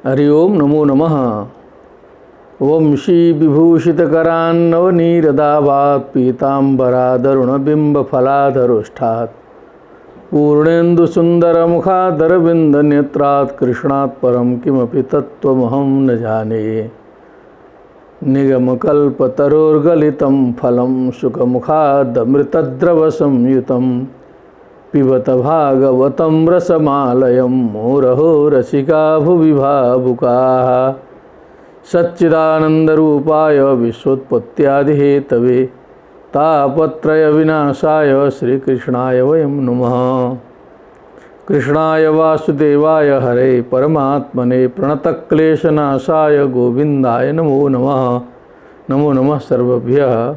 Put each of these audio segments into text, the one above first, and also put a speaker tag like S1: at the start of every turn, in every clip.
S1: हरि ओम नमो नमः। वंशी विभूषितकरान्नवनीरदाभात् पीताम्बरादरुणबिम्बफलाधरोष्ठात् पूर्णेन्दुसुन्दरमुखादरविन्दनेत्रात् कृष्णात् परं किमपि तत्त्वमहं न जाने। निगमकल्पतरोर्गलितं फलं शुकमुखादमृतद्रवसंयुतं पिबत भागवतं रसमालयं मुहुरहो रसिका भुवि भावुकाः। सच्चिदानन्दरूपाय विश्वोत्पत्त्यादिहेतवे तापत्रयविनाशाय श्रीकृष्णाय वयं नमः। कृष्णाय वासुदेवाय हरे परमात्मने प्रणतक्लेशनाशाय गोविन्दाय नमो नमः। नमो नमः सर्वेभ्यः।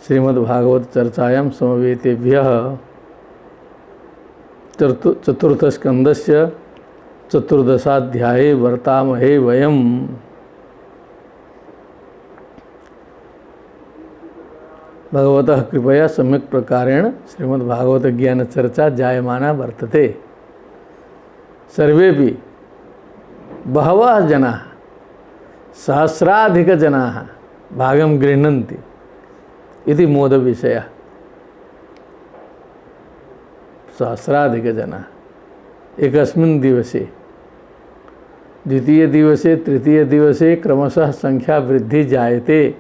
S1: श्रीमद्भागवत चर्चायां समवेतेभ्यः चतुर्थस्कन्धस्य चतुर्दशाध्याये वर्तामहे वयम्। भगवतः कृपया सम्यक् प्रकारेण श्रीमद्भागवत ज्ञान चर्चा जायमाना वर्तते। सर्वेपि बहवः जनाः सहस्राधिकजनाः भागं गृह्णन्ति इति मोदविषयः। सहस्राधिकजनाः एकस्मिन् दिवसे, द्वितीय दिवसे, तृतीय दिवसे क्रमशः संख्या वृद्धि जायते।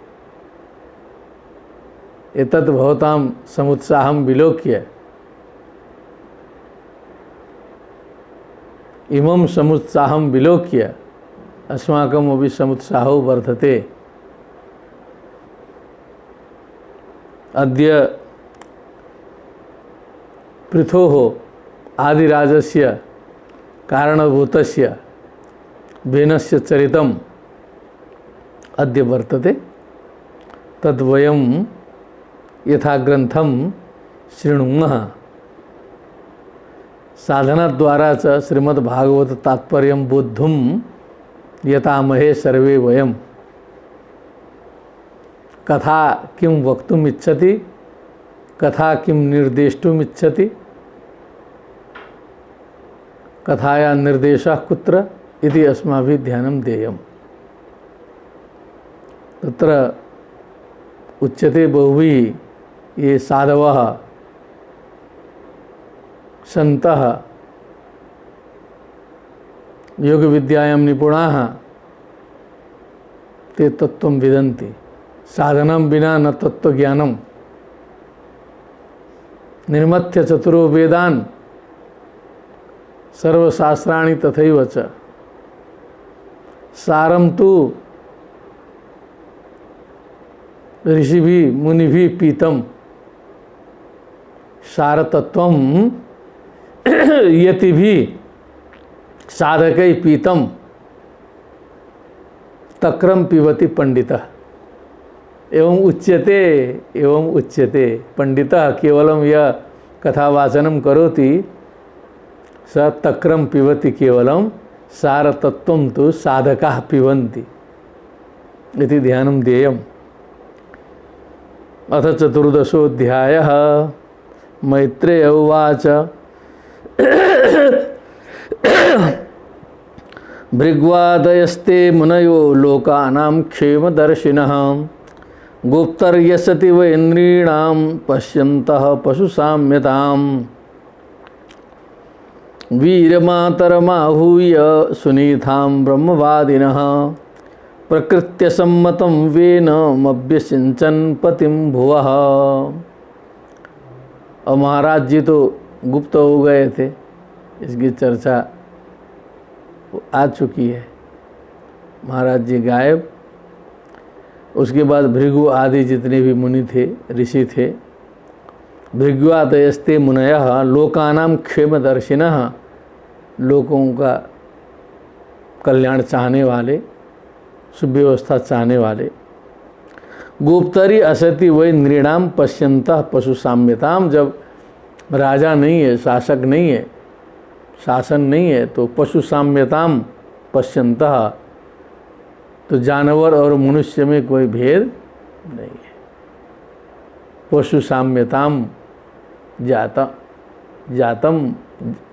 S1: एतत् भवतां समुत्साहं विलोक्य इमं समुत्साहं विलोक्य अस्माकमपि समुत्साहो वर्धते। अद्य पृथोः आदिराजस्य कारणभूतस्य भेनस्य चरितम् अद्य वर्तते। तद्वयं यथाग्रन्थं शृणुमः। साधनाद्वारा च श्रीमद्भागवत तात्पर्यं बोद्धुं यतामहे सर्वे वयं। कथा किं वक्तुम् इच्छति, कथा किं निर्देष्टुम् इच्छति, कथाया निर्देशः कुत्र इति अस्माभिः ध्यानं देयम्। तत्र उच्यते बहुभिः ये साधवः सन्तः योगविद्यायां निपुणाः ते तत्त्वं विदन्ति। साधनं विना न तत्त्वज्ञानं। निर्मथ्य चतुरो वेदान् सर्वशास्त्राणि तथैव च। सारं तु ऋषिभिः मुनिभिः पीतं, सारतत्त्वं यतिभिः साधकैः पीतं तक्रं पिबति पंडितः। एवं उच्यते पंडितः केवलं यः कथावाचनं करोति स तक्रं पिबति केवलं, सारतत्त्वं तु साधकाः पिबन्ति इति ध्यानं देयम्। अथ चतुर्दशोऽध्यायः। मैत्रेय उवाच भृग्वादयस्ते मुनयो लोकानां क्षेमदर्शिनः गुप्तर्यसति वैन्द्रीणां पश्यन्तः पशुसाम्यताम् वीरमातरमाहूय सुनीतां ब्रह्मवादिनः प्रकृत्यसम्मतं वेनमभ्यसिञ्चन् पतिं भुवः। और महाराज जी तो गुप्त हो गए थे, इसकी चर्चा आ चुकी है। महाराज जी गायब। उसके बाद भृगु आदि जितने भी मुनि थे, ऋषि थे, भृग्वादयस्ते मुनयः लोकानां क्षेमदर्शिनः, लोगों का कल्याण चाहने वाले, सुव्यवस्था चाहने वाले। गुप्तरी असति वै नृणाम पश्यन्तः पशु साम्यताम। जब राजा नहीं है, शासक नहीं है, शासन नहीं है, तो पशु साम्यताम पश्यन्तः, तो जानवर और मनुष्य में कोई भेद नहीं है। पशु साम्यताम जातम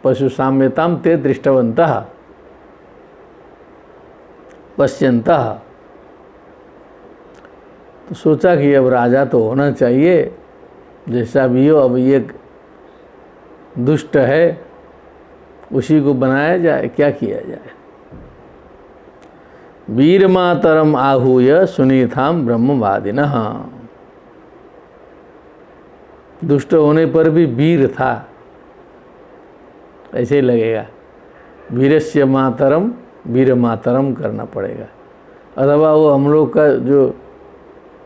S1: पशु साम्यताम ते दृष्टवन्तः। पश्यन्तः। तो सोचा कि अब राजा तो होना चाहिए, जैसा भी हो, अब ये दुष्ट है उसी को बनाया जाए, क्या किया जाए। वीर मातरम आहूय सुनीताम ब्रह्मवादिनः। दुष्ट होने पर भी वीर था, ऐसे ही लगेगा। वीरस्य मातरम, वीर मातरम करना पड़ेगा। अथवा वो हम लोग का जो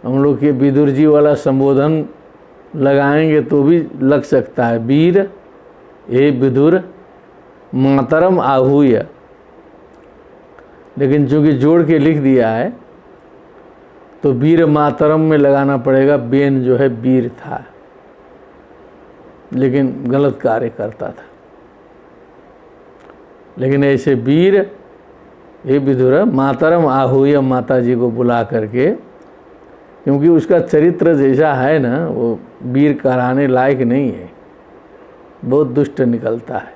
S1: हम लोग के विदुर जी वाला संबोधन लगाएंगे तो भी लग सकता है, वीर हे विदुर मातरम आहूय। लेकिन चूंकि जोड़ के लिख दिया है तो वीर मातरम में लगाना पड़ेगा। बेन जो है वीर था, लेकिन गलत कार्य करता था। लेकिन ऐसे वीर हे विदुर मातरम आहूय, माता जी को बुला करके, क्योंकि उसका चरित्र जैसा है ना, वो वीर कहलाने लायक नहीं है, बहुत दुष्ट निकलता है।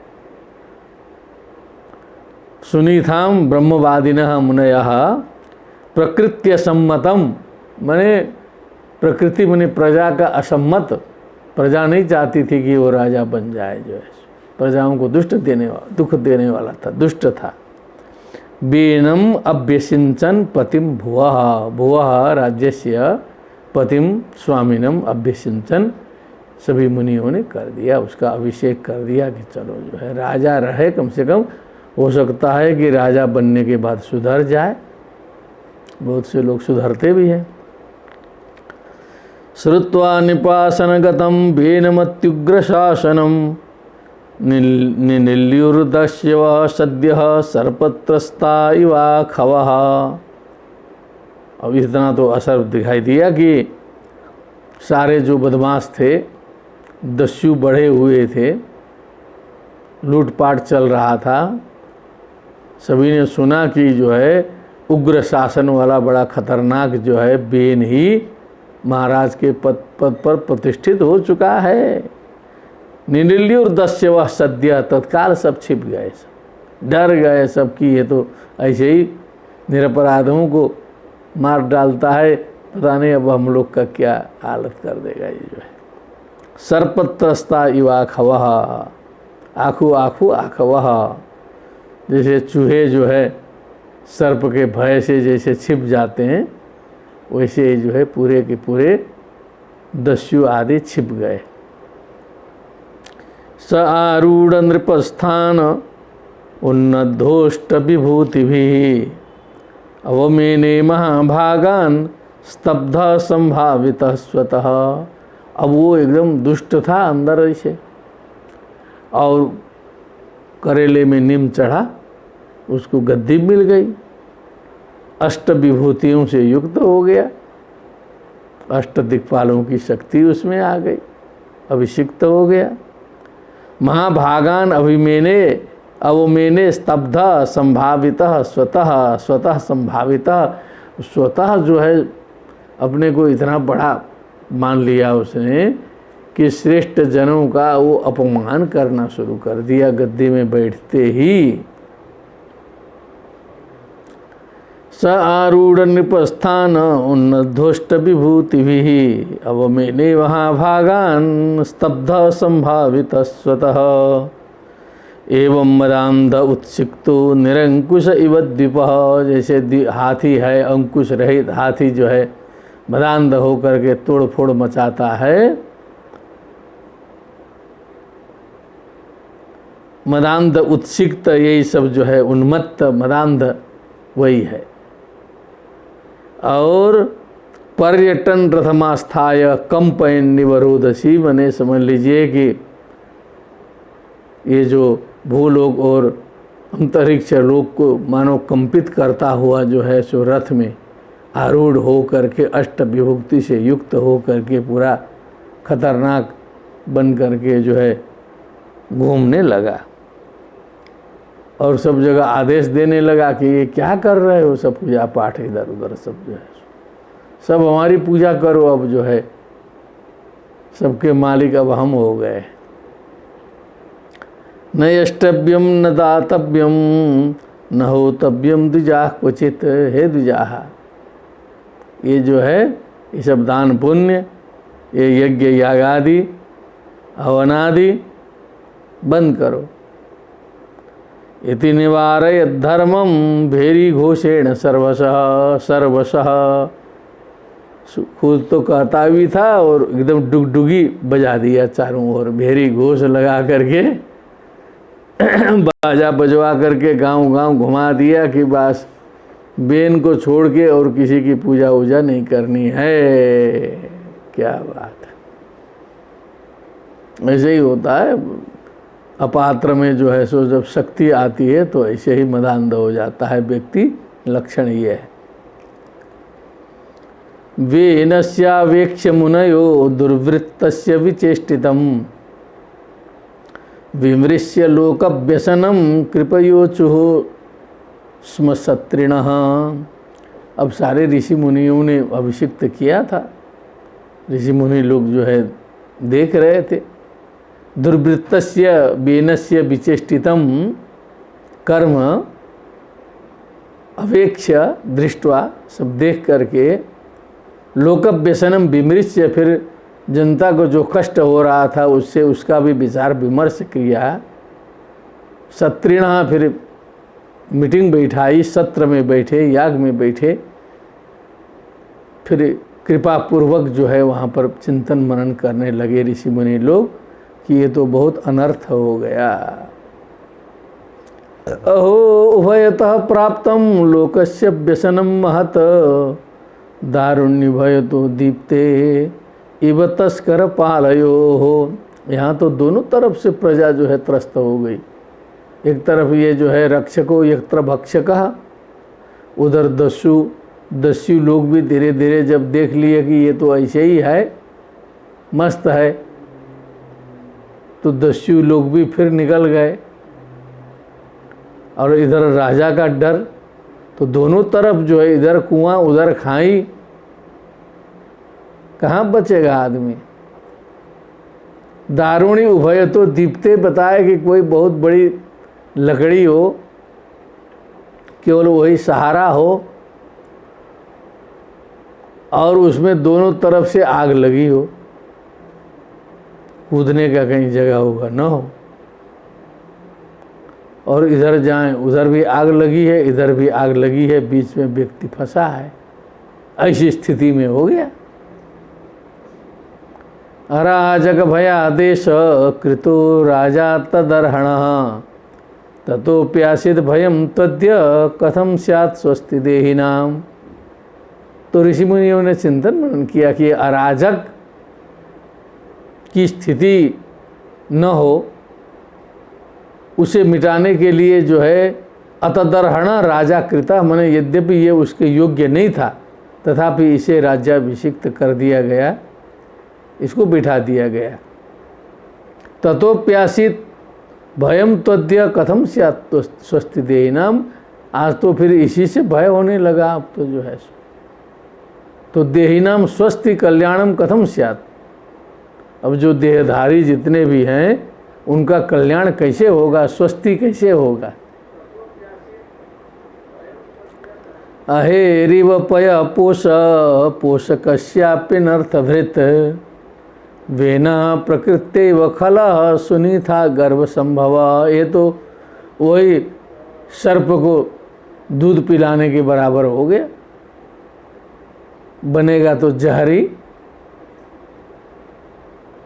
S1: सुनीताम ब्रह्मवादिनः मुनयः प्रकृत्य सम्मतम, माने प्रकृति माने प्रजा का असम्मत, प्रजा नहीं चाहती थी कि वो राजा बन जाए, जो है प्रजाओं को दुख देने वाला था, दुष्ट था। बेनम अभ्यसिंचन पतिम भुवः, भुवः राज्यस्य पतिम स्वामिनम अभ्यसिंचन, सभी मुनियों ने कर दिया, उसका अभिषेक कर दिया कि चलो जो है राजा रहे, कम से कम हो सकता है कि राजा बनने के बाद सुधर जाए। बहुत से लोग सुधरते भी हैं। श्रुत्वा निपासनगतं बेनमत्युग्र शासनम निनिल्युर्दस्यव सद्यः सर्पत्रस्ता इवा खवः। अब इतना तो असर दिखाई दिया कि सारे जो बदमाश थे, दस्यु बढ़े हुए थे, लूटपाट चल रहा था, सभी ने सुना कि जो है उग्र शासन वाला बड़ा खतरनाक जो है बेन ही महाराज के पद पर प्रतिष्ठित हो चुका है। निनिल्युर दस्यव सद्य, तत्काल सब छिप गए, सब डर गए सब कि ये तो ऐसे ही निरपराधों को मार डालता है, पता नहीं अब हम लोग का क्या हालत कर देगा ये जो है। सर्पत्रस्ता इवा खवः, आखू आखू आखवः, जैसे चूहे जो है सर्प के भय से जैसे छिप जाते हैं, वैसे जो है पूरे के पूरे दस्यु आदि छिप गए। स आरूढ़ नृपस्थान उन्नद्धोष्ट विभूतिभिः अवमेने महाभागान स्तब्ध संभावित स्वतः। अब वो एकदम दुष्ट था अंदर से, और करेले में नीम चढ़ा, उसको गद्दी मिल गई, अष्ट विभूतियों से युक्त हो गया, अष्ट दिक्पालों की शक्ति उसमें आ गई, अभिषिक्त हो गया। महाभागान अभिमेने अवमेने स्तब्ध संभावितः स्वतः, स्वतः संभावितः, स्वतः जो है अपने को इतना बड़ा मान लिया उसने कि श्रेष्ठ जनों का वो अपमान करना शुरू कर दिया गद्दी में बैठते ही। स आरूढ़ नृपस्थान उन्नद्धोष्ट विभूतिभिः अवमेने महाभागान स्तब्ध संभावित स्वतः एवं मदांध उत्सिक्तो निरंकुश इव द्विपः। जैसे हाथी है, अंकुश रहित हाथी जो है मदांध होकर के तोड़ फोड़ मचाता है, मदांध उत्सिक्त, यही सब जो है उन्मत्त मदांध वही है। और पर्यटन रथमास्थाय कंपयन निवरोधसी, मने समझ लीजिए कि ये जो भूलोक और अंतरिक्ष लोक को मानो कंपित करता हुआ जो है सो रथ में आरूढ़ हो करके अष्ट विभक्ति से युक्त हो करके पूरा खतरनाक बन करके जो है घूमने लगा, और सब जगह आदेश देने लगा कि ये क्या कर रहे हो, सब पूजा पाठ इधर उधर सब जो है सब हमारी पूजा करो, अब जो है सबके मालिक अब हम हो गए। न यष्टव्यम न दातव्यम न होतव्यम द्विजाः क्वचित। हे द्विजाः, ये जो है ये सब दान पुण्य, ये यज्ञ यागादि हवनादि बंद करो। इति निवारयत् धर्मम भेरी घोषेण सर्वशः। खुद तो कहता भी था और एकदम डुगडुगी बजा दिया चारों ओर, भेरी घोष लगा करके बाजा बजवा करके गांव गांव घुमा दिया कि बस बेन को छोड़ के और किसी की पूजा वूजा नहीं करनी है। क्या बात है, ऐसे ही होता है। अपात्र में जो है सो जब शक्ति आती है तो ऐसे ही मदान्ध हो जाता है व्यक्ति, लक्षण ये है। वेनस्यावेक्ष्य मुनयो दुर्वृत्तस्य विचेष्टितम् विमृश्य लोकव्यसनम कृपयोचुः स्म सत्रिणः। अब सारे ऋषि मुनियों ने अभिषिक्त किया था, ऋषि मुनि लोग जो है देख रहे थे। दुर्वृत्तस्य वेनस्य विचेष्टितम कर्म अवेक्ष्य दृष्ट्वा, सब देख करके लोकव्यसनम विमृश्य, फिर जनता को जो कष्ट हो रहा था उससे उसका भी विचार विमर्श किया। सत्रिणः, फिर मीटिंग बैठाई, सत्र में बैठे, याग में बैठे, फिर कृपापूर्वक जो है वहाँ पर चिंतन मनन करने लगे ऋषि मुनि लोग कि ये तो बहुत अनर्थ हो गया। अहो उभयतः प्राप्तम लोकस्य व्यसनम महत दारुण्य भय तो दीप्ते इव तस्कर पालयो हो। यहाँ तो दोनों तरफ से प्रजा जो है त्रस्त हो गई। एक तरफ ये जो है रक्षको यत्र भक्षकः, उधर दस्यु लोग भी धीरे धीरे जब देख लिए कि ये तो ऐसे ही है, मस्त है, तो दस्यु लोग भी फिर निकल गए। और इधर राजा का डर, तो दोनों तरफ जो है इधर कुआं उधर खाई, कहाँ बचेगा आदमी। दारुणी उभय तो दीप्ते, बताए कि कोई बहुत बड़ी लकड़ी हो, केवल वही सहारा हो और उसमें दोनों तरफ से आग लगी हो, कूदने का कहीं जगह होगा न हो। और इधर जाएं उधर भी आग लगी है, इधर भी आग लगी है, बीच में व्यक्ति फंसा है। ऐसी स्थिति में हो गया। अराजक भयादेश कृतो राजा तदर्हणः ततोप्यासित भयम तद्य कथम स्यात् स्वस्ति देहिनाम। तो ऋषि मुनियों ने चिंतन मनन किया कि अराजक की स्थिति न हो, उसे मिटाने के लिए जो है अतदर्हण राजा कृता, माने यद्यपि ये उसके योग्य नहीं था तथापि इसे राज्याभिषिक्त कर दिया गया, इसको बिठा दिया गया। ततोप्यासित भयम त्वद्य कथम स्यात् स्वस्ति देहिनाम। आज तो फिर इसी से भय होने लगा। अब तो जो है तो देहिनाम स्वस्ति कल्याणम कथम स्यात्। अब जो देहधारी जितने भी हैं उनका कल्याण कैसे होगा, स्वस्ति कैसे होगा। अहेरिव पय पोष पोषकस्याप्यनर्थभृत वेना प्रकृत्यैव खलः सुनीथा गर्भ संभव। ये तो वही सर्प को दूध पिलाने के बराबर हो गया। बनेगा तो जहरी,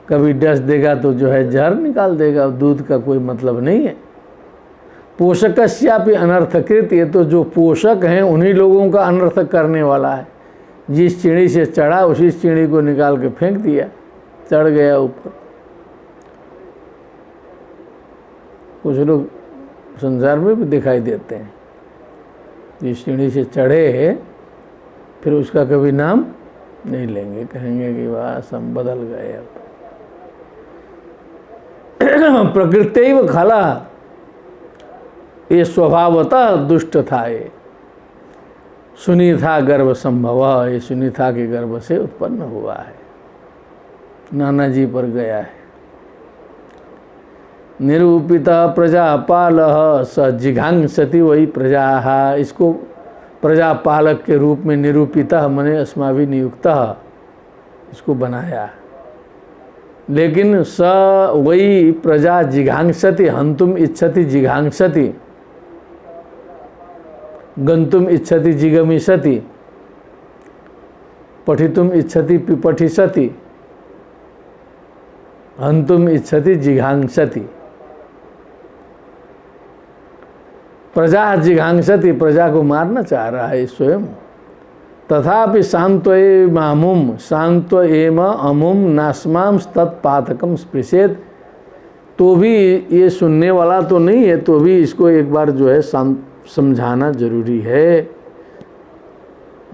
S1: कभी डस देगा तो जो है जहर निकाल देगा, दूध का कोई मतलब नहीं है। पोषकस्यापि अनर्थकृत, ये तो जो पोषक हैं उन्हीं लोगों का अनर्थ करने वाला है। जिस चिड़ी से चढ़ा उसी चिड़ी को निकाल के फेंक दिया, चढ़ गया ऊपर। कुछ लोग संसार में भी दिखाई देते हैं, जिस चिड़ी से चढ़े फिर उसका कभी नाम नहीं लेंगे, कहेंगे कि वाह हम बदल गए। अब प्रकृत्यैव खला, ये स्वभावतः दुष्ट था। ये सुनीता गर्भ संभव, ये सुनीता के गर्भ से उत्पन्न हुआ है, नाना जी पर गया है। निरूपिता प्रजापालः स जिघांसति वही प्रजा। इसको प्रजापालक के रूप में निरूपिता मने अस्माभि नियुक्तः इसको बनाया। लेकिन स वही प्रजा जिघांसति, हंतुम इच्छति जिघांसति, गंतुम इच्छति जिगमिषति, पठितुम इच्छति पिपठिषति, हंतुम इच्छति जिघांसति। प्रजा जिघांसति, प्रजा को मारना चाह रहा है स्वयं। तथापि सांत्वयेमामुम सांत्वयेम अमुम नास्मां तत्पातकम स्पृशेत। तो भी ये सुनने वाला तो नहीं है, तो भी इसको एक बार जो है समझाना जरूरी है,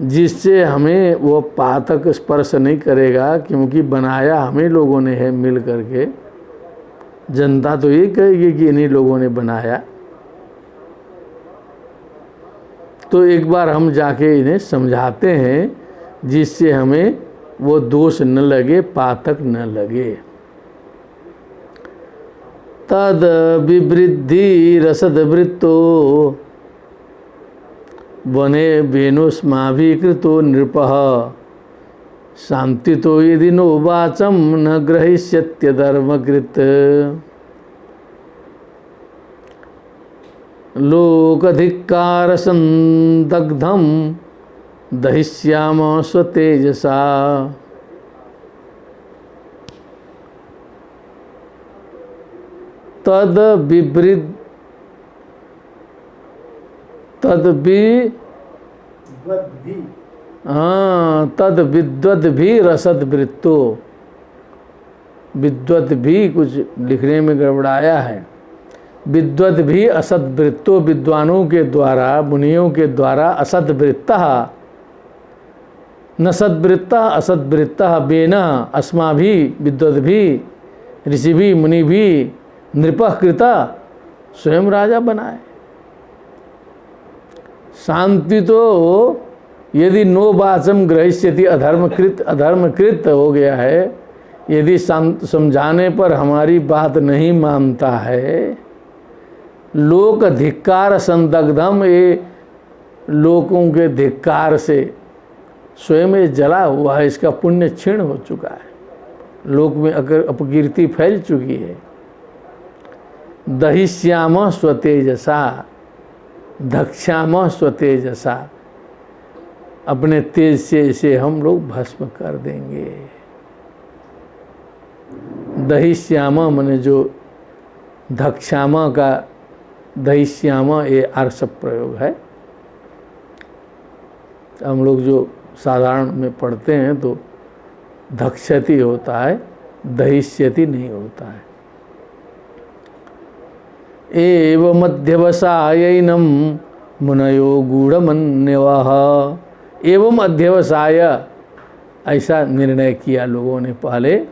S1: जिससे हमें वो पातक स्पर्श नहीं करेगा। क्योंकि बनाया हमें लोगों ने है मिल करके। जनता तो ये कहेगी कि इन्हीं लोगों ने बनाया। तो एक बार हम जाके इन्हें समझाते हैं, जिससे हमें वो दोष न लगे, पातक न लगे। तद विवृद्धि रसद वृत्तो वने वेणुस्माभिकृतो नृपः शांतितो यदि नो वाचम न ग्रहिष्यत्य धर्मकृत। लोकधिक्कार संदग्धम दहिष्याम स्वतेजसा। तद विवृद्ध तद विद्वद भी रसद वृत्तो। विद्वत भी कुछ लिखने में गड़बड़ाया है। विद्वत भी असद वृत्तो, विद्वानों के द्वारा, मुनियों के द्वारा असद वृत्तः न सद्वृत्तः असद वृत्तः बेन अस्मा भी विद्वत भी ऋषि भी मुनि भी नृपः कृता, स्वयं राजा बनाए। शांति तो यदि नो वाचम ग्रहिष्यति, अधर्मकृत हो गया है। यदि समझाने पर हमारी बात नहीं मानता है, लोक धिक्कार संदग्धम, ये लोगों के धिक्कार से स्वयं ये जला हुआ है, इसका पुण्य क्षीण हो चुका है, लोक में अपकीर्ति फैल चुकी है। दहिष्याम स्वतेजसा, धक्ष्याम स्वतेजसा, अपने तेज से इसे हम लोग भस्म कर देंगे। दहिष्याम माने जो धक्ष्याम का दहिष्याम ये आर्ष प्रयोग है। हम लोग जो साधारण में पढ़ते हैं तो धक्ष्यति होता है, दहिष्यति नहीं होता है। एव मध्यवसायैनम मुनयो गूढ़मन्यवः, एवं अध्यवसाय, ऐसा निर्णय किया लोगों ने पहले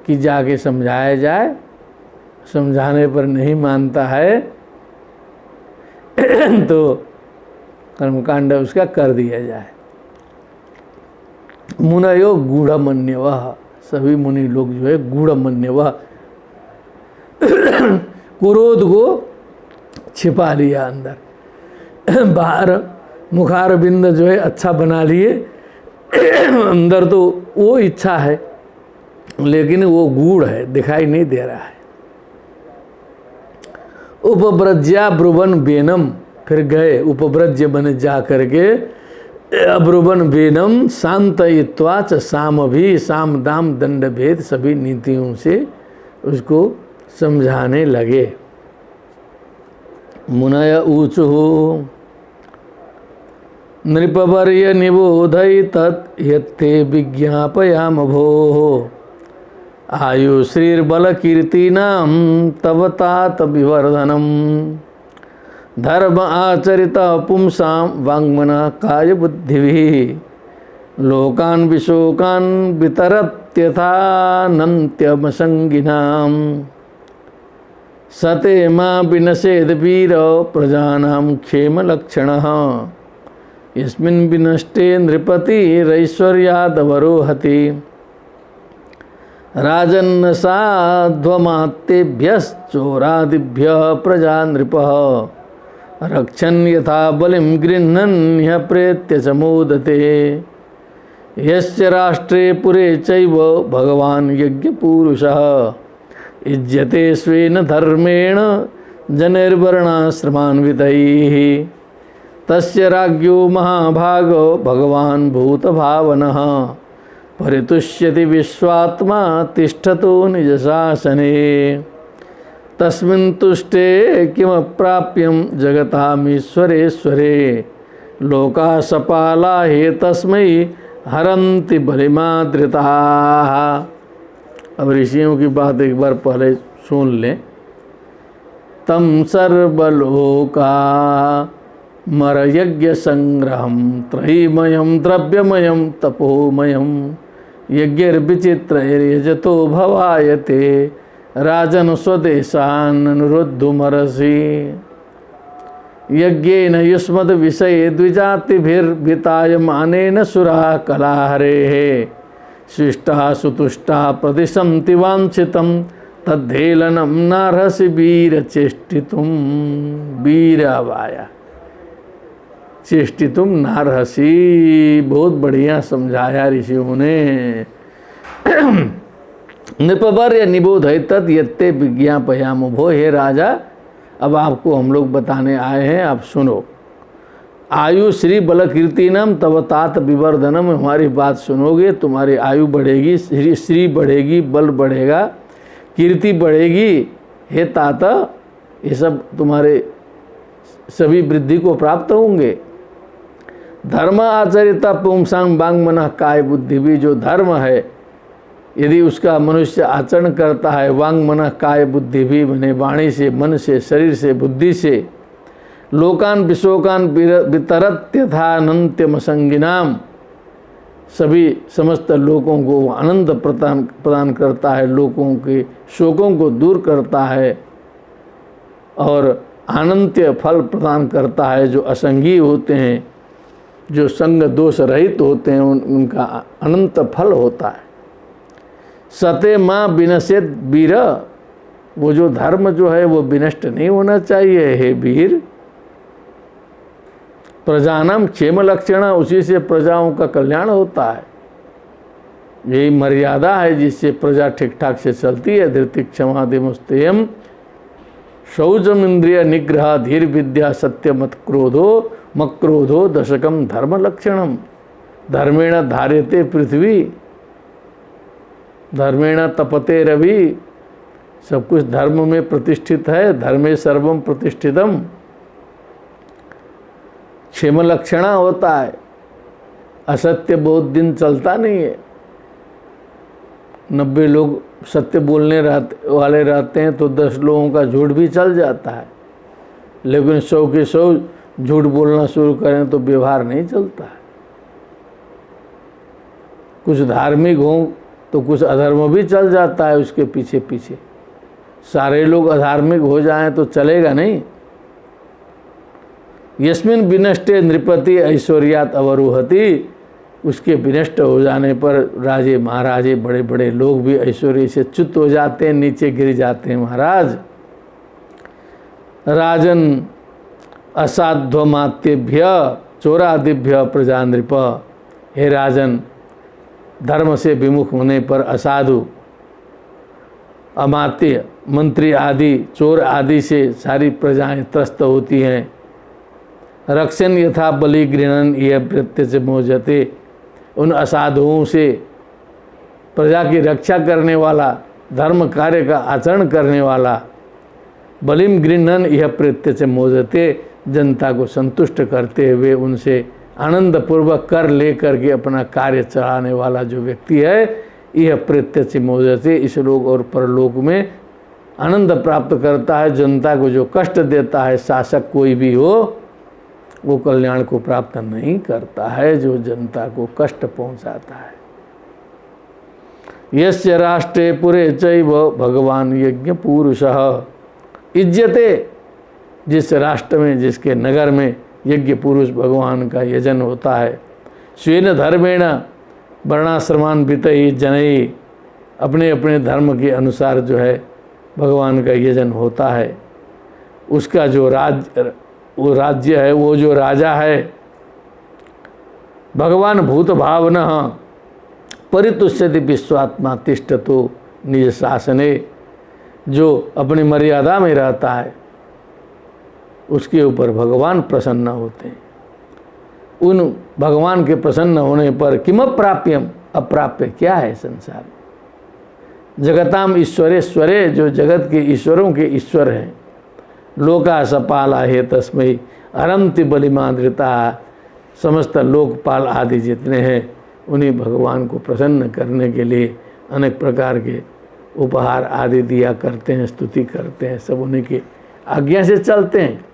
S1: कि जाके समझाया जाए। समझाने पर नहीं मानता है तो कर्मकांड उसका कर दिया जाए। मुनयो गूढ़मन्यवः, सभी मुनि लोग जो है गूढ़मन्यवः, क्रोध को छिपा लिया अंदर। बाहर मुखारबिंद जो है अच्छा बना लिए, अंदर तो वो इच्छा है लेकिन वो गूढ़ है, दिखाई नहीं दे रहा है। उपव्रज्या ब्रुवन बेनम, फिर गए उपव्रज्य बने जा करके अब्रुवन बेनम शांतयित्वाच साम भी, साम दाम दंड भेद सभी नीतियों से उसको समझाने लगे। मुनय ऊचुः नृपवर्य निबोधय तत् यत्ते विज्ञापयाम भोः आयुश्रीर्बल कीर्तिनां तव तात विवर्धनम धर्म आचरित पुंसां वाङ्मनः काय बुद्धिभिः लोकान् विशोकान् वितरत्यथानन्त्यमसंगिनां सते मां विनशेद वीर प्रजानां क्षेम लक्षणः यस्मिन् विनष्टे नृपतिरैश्वर्याद् वरोहति राजन्न साध्वमात्तेभ्यश्चोरादिभ्यः प्रजा नृपः रक्षन् यथा बलिं गृह्णन् प्रेत्य च मोदते यस्य राष्ट्रे पुरे चैव भगवान् यज्ञपूरुषः युज्यते स्वेन धर्मेण जनैर्वर्णाश्रमान्वितैः तस्य राज्ञो महाभागो भगवान् भूतभावनः परितुष्यति विश्वात्मा तिष्ठतो निजशासने तस्मिन् तुष्टे किमप्राप्यं जगतामीश्वरेश्वरे लोकाः सपाला हे तस्मै हरन्ति बलिमादृताः। अब ऋषियों की बात एक बार पहले सुन लें। तम सर्वलोका मरयज्ञ संग्रहम त्रयीमयम द्रव्यमयम तपोमयम यज्ञर्विचित्रैर्यजतो भवायते राजन स्वदेशान् अनुरुद्धुमर्हसि यज्ञेन युष्मद् विषये द्विजातिभिर्भितायमानेन सुराः कलाहरेः शिष्टा सुतुष्टा प्रतिशन्ति वाञ्छितं तद्धेलनं नार्हसि वीरचेष्टितुं वीरवाया चेष्टितुम नार्हसि। बहुत बढ़िया समझाया ऋषियों ने। नृपवर्य निबोधय तत् यत्ते विज्ञापयामो भो। हे राजा, अब आपको हम लोग बताने आए हैं, आप सुनो। आयु श्री बल कीर्तिनम तव तात विवर्धनम। हमारी बात सुनोगे तुम्हारी आयु बढ़ेगी, श्री बढ़ेगी, बल बढ़ेगा, कीर्ति बढ़ेगी। हे तात, ये सब तुम्हारे सभी वृद्धि को प्राप्त होंगे। धर्म आचरिता पुंसांग बांग मन काय बुद्धि भी। जो धर्म है यदि उसका मनुष्य आचरण करता है, वांग मन काय बुद्धि भी, बने वाणी से, मन से, शरीर से, बुद्धि से, लोकान विशोकान वितरत्यथानंत्यम संगिनाम, सभी समस्त लोगों को आनंद प्रदान करता है, लोगों के शोकों को दूर करता है और अनंत्य फल प्रदान करता है। जो असंगी होते हैं, जो संग दोष रहित होते हैं, उनका अनंत फल होता है। सते माँ विनश्यत वीर। वो जो धर्म जो है वो विनष्ट नहीं होना चाहिए हे वीर। प्रजानाम क्षेम लक्षण, उसी से प्रजाओं का कल्याण होता है। यही मर्यादा है जिससे प्रजा ठीक ठाक से चलती है। धृति क्षमा दिमुस्तेयम शौचम इंद्रिय निग्रह धीर विद्या सत्य मत क्रोधो मक्रोधो दशकम धर्म लक्षणम। धर्मेण धार्यते पृथ्वी धर्मेण तपते रवि। सब कुछ धर्म में प्रतिष्ठित है। धर्मे सर्वम प्रतिष्ठितम। क्षेम लक्षणा होता है। असत्य बहुत दिन चलता नहीं है। 90 लोग सत्य बोलने वाले रहते हैं तो 10 लोगों का झूठ भी चल जाता है, लेकिन 100 के 100 झूठ बोलना शुरू करें तो व्यवहार नहीं चलता है। कुछ धार्मिक हों तो कुछ अधर्म भी चल जाता है उसके पीछे पीछे। सारे लोग अधार्मिक हो जाएं तो चलेगा नहीं। यस्मिन विनष्टे नृपति ऐश्वर्यात अवरुहति। उसके विनष्ट हो जाने पर राजे महाराजे बड़े बड़े लोग भी ऐश्वर्य से च्युत हो जाते हैं, नीचे गिर जाते हैं। महाराज राजन असाध्वमात्यभ्य चोरादिभ्य प्रजा नृप। हे राजन, धर्म से विमुख होने पर असाधु, अमात्य, मंत्री आदि, चोर आदि से सारी प्रजाएं त्रस्त होती हैं। रक्षण यथा बलि गृहण यह प्रत्यक्ष मोजते। उन असाधुओं से प्रजा की रक्षा करने वाला, धर्म कार्य का आचरण करने वाला, बलिम गृहण यह प्रत्यक्ष मोजते, जनता को संतुष्ट करते हुए उनसे आनंद पूर्वक कर ले करके अपना कार्य चलाने वाला जो व्यक्ति है, यह प्रत्यक्ष मोजते, इस लोक और परलोक में आनंद प्राप्त करता है। जनता को जो कष्ट देता है, शासक कोई भी हो, वो कल्याण को प्राप्त नहीं करता है, जो जनता को कष्ट पहुंचाता है। यस्य राष्ट्रे पुरे चैव भगवान यज्ञ पुरुषः। इज्जते, जिस राष्ट्र में, जिसके नगर में यज्ञ पुरुष भगवान का यजन होता है। स्वेन धर्मेण वर्णाश्रमान वितई जनई। अपने अपने धर्म के अनुसार जो है भगवान का यजन होता है। उसका जो राज्य है, वो जो राजा है, भगवान भूत भावना परितुष्यति विश्वात्मा तिष्ठतो निज शासने, जो अपनी मर्यादा में रहता है उसके ऊपर भगवान प्रसन्न होते हैं। उन भगवान के प्रसन्न होने पर किम प्राप्यम, अप्राप्य क्या है संसार। जगताम ईश्वरेश्वरे, जो जगत के ईश्वरों के ईश्वर हैं, लोका सपाला हे तस्मै अरंति बलिमाद्रिता, समस्त लोकपाल आदि जितने हैं उन्हीं भगवान को प्रसन्न करने के लिए अनेक प्रकार के उपहार आदि दिया करते हैं, स्तुति करते हैं, सब उन्हीं की आज्ञा से चलते हैं।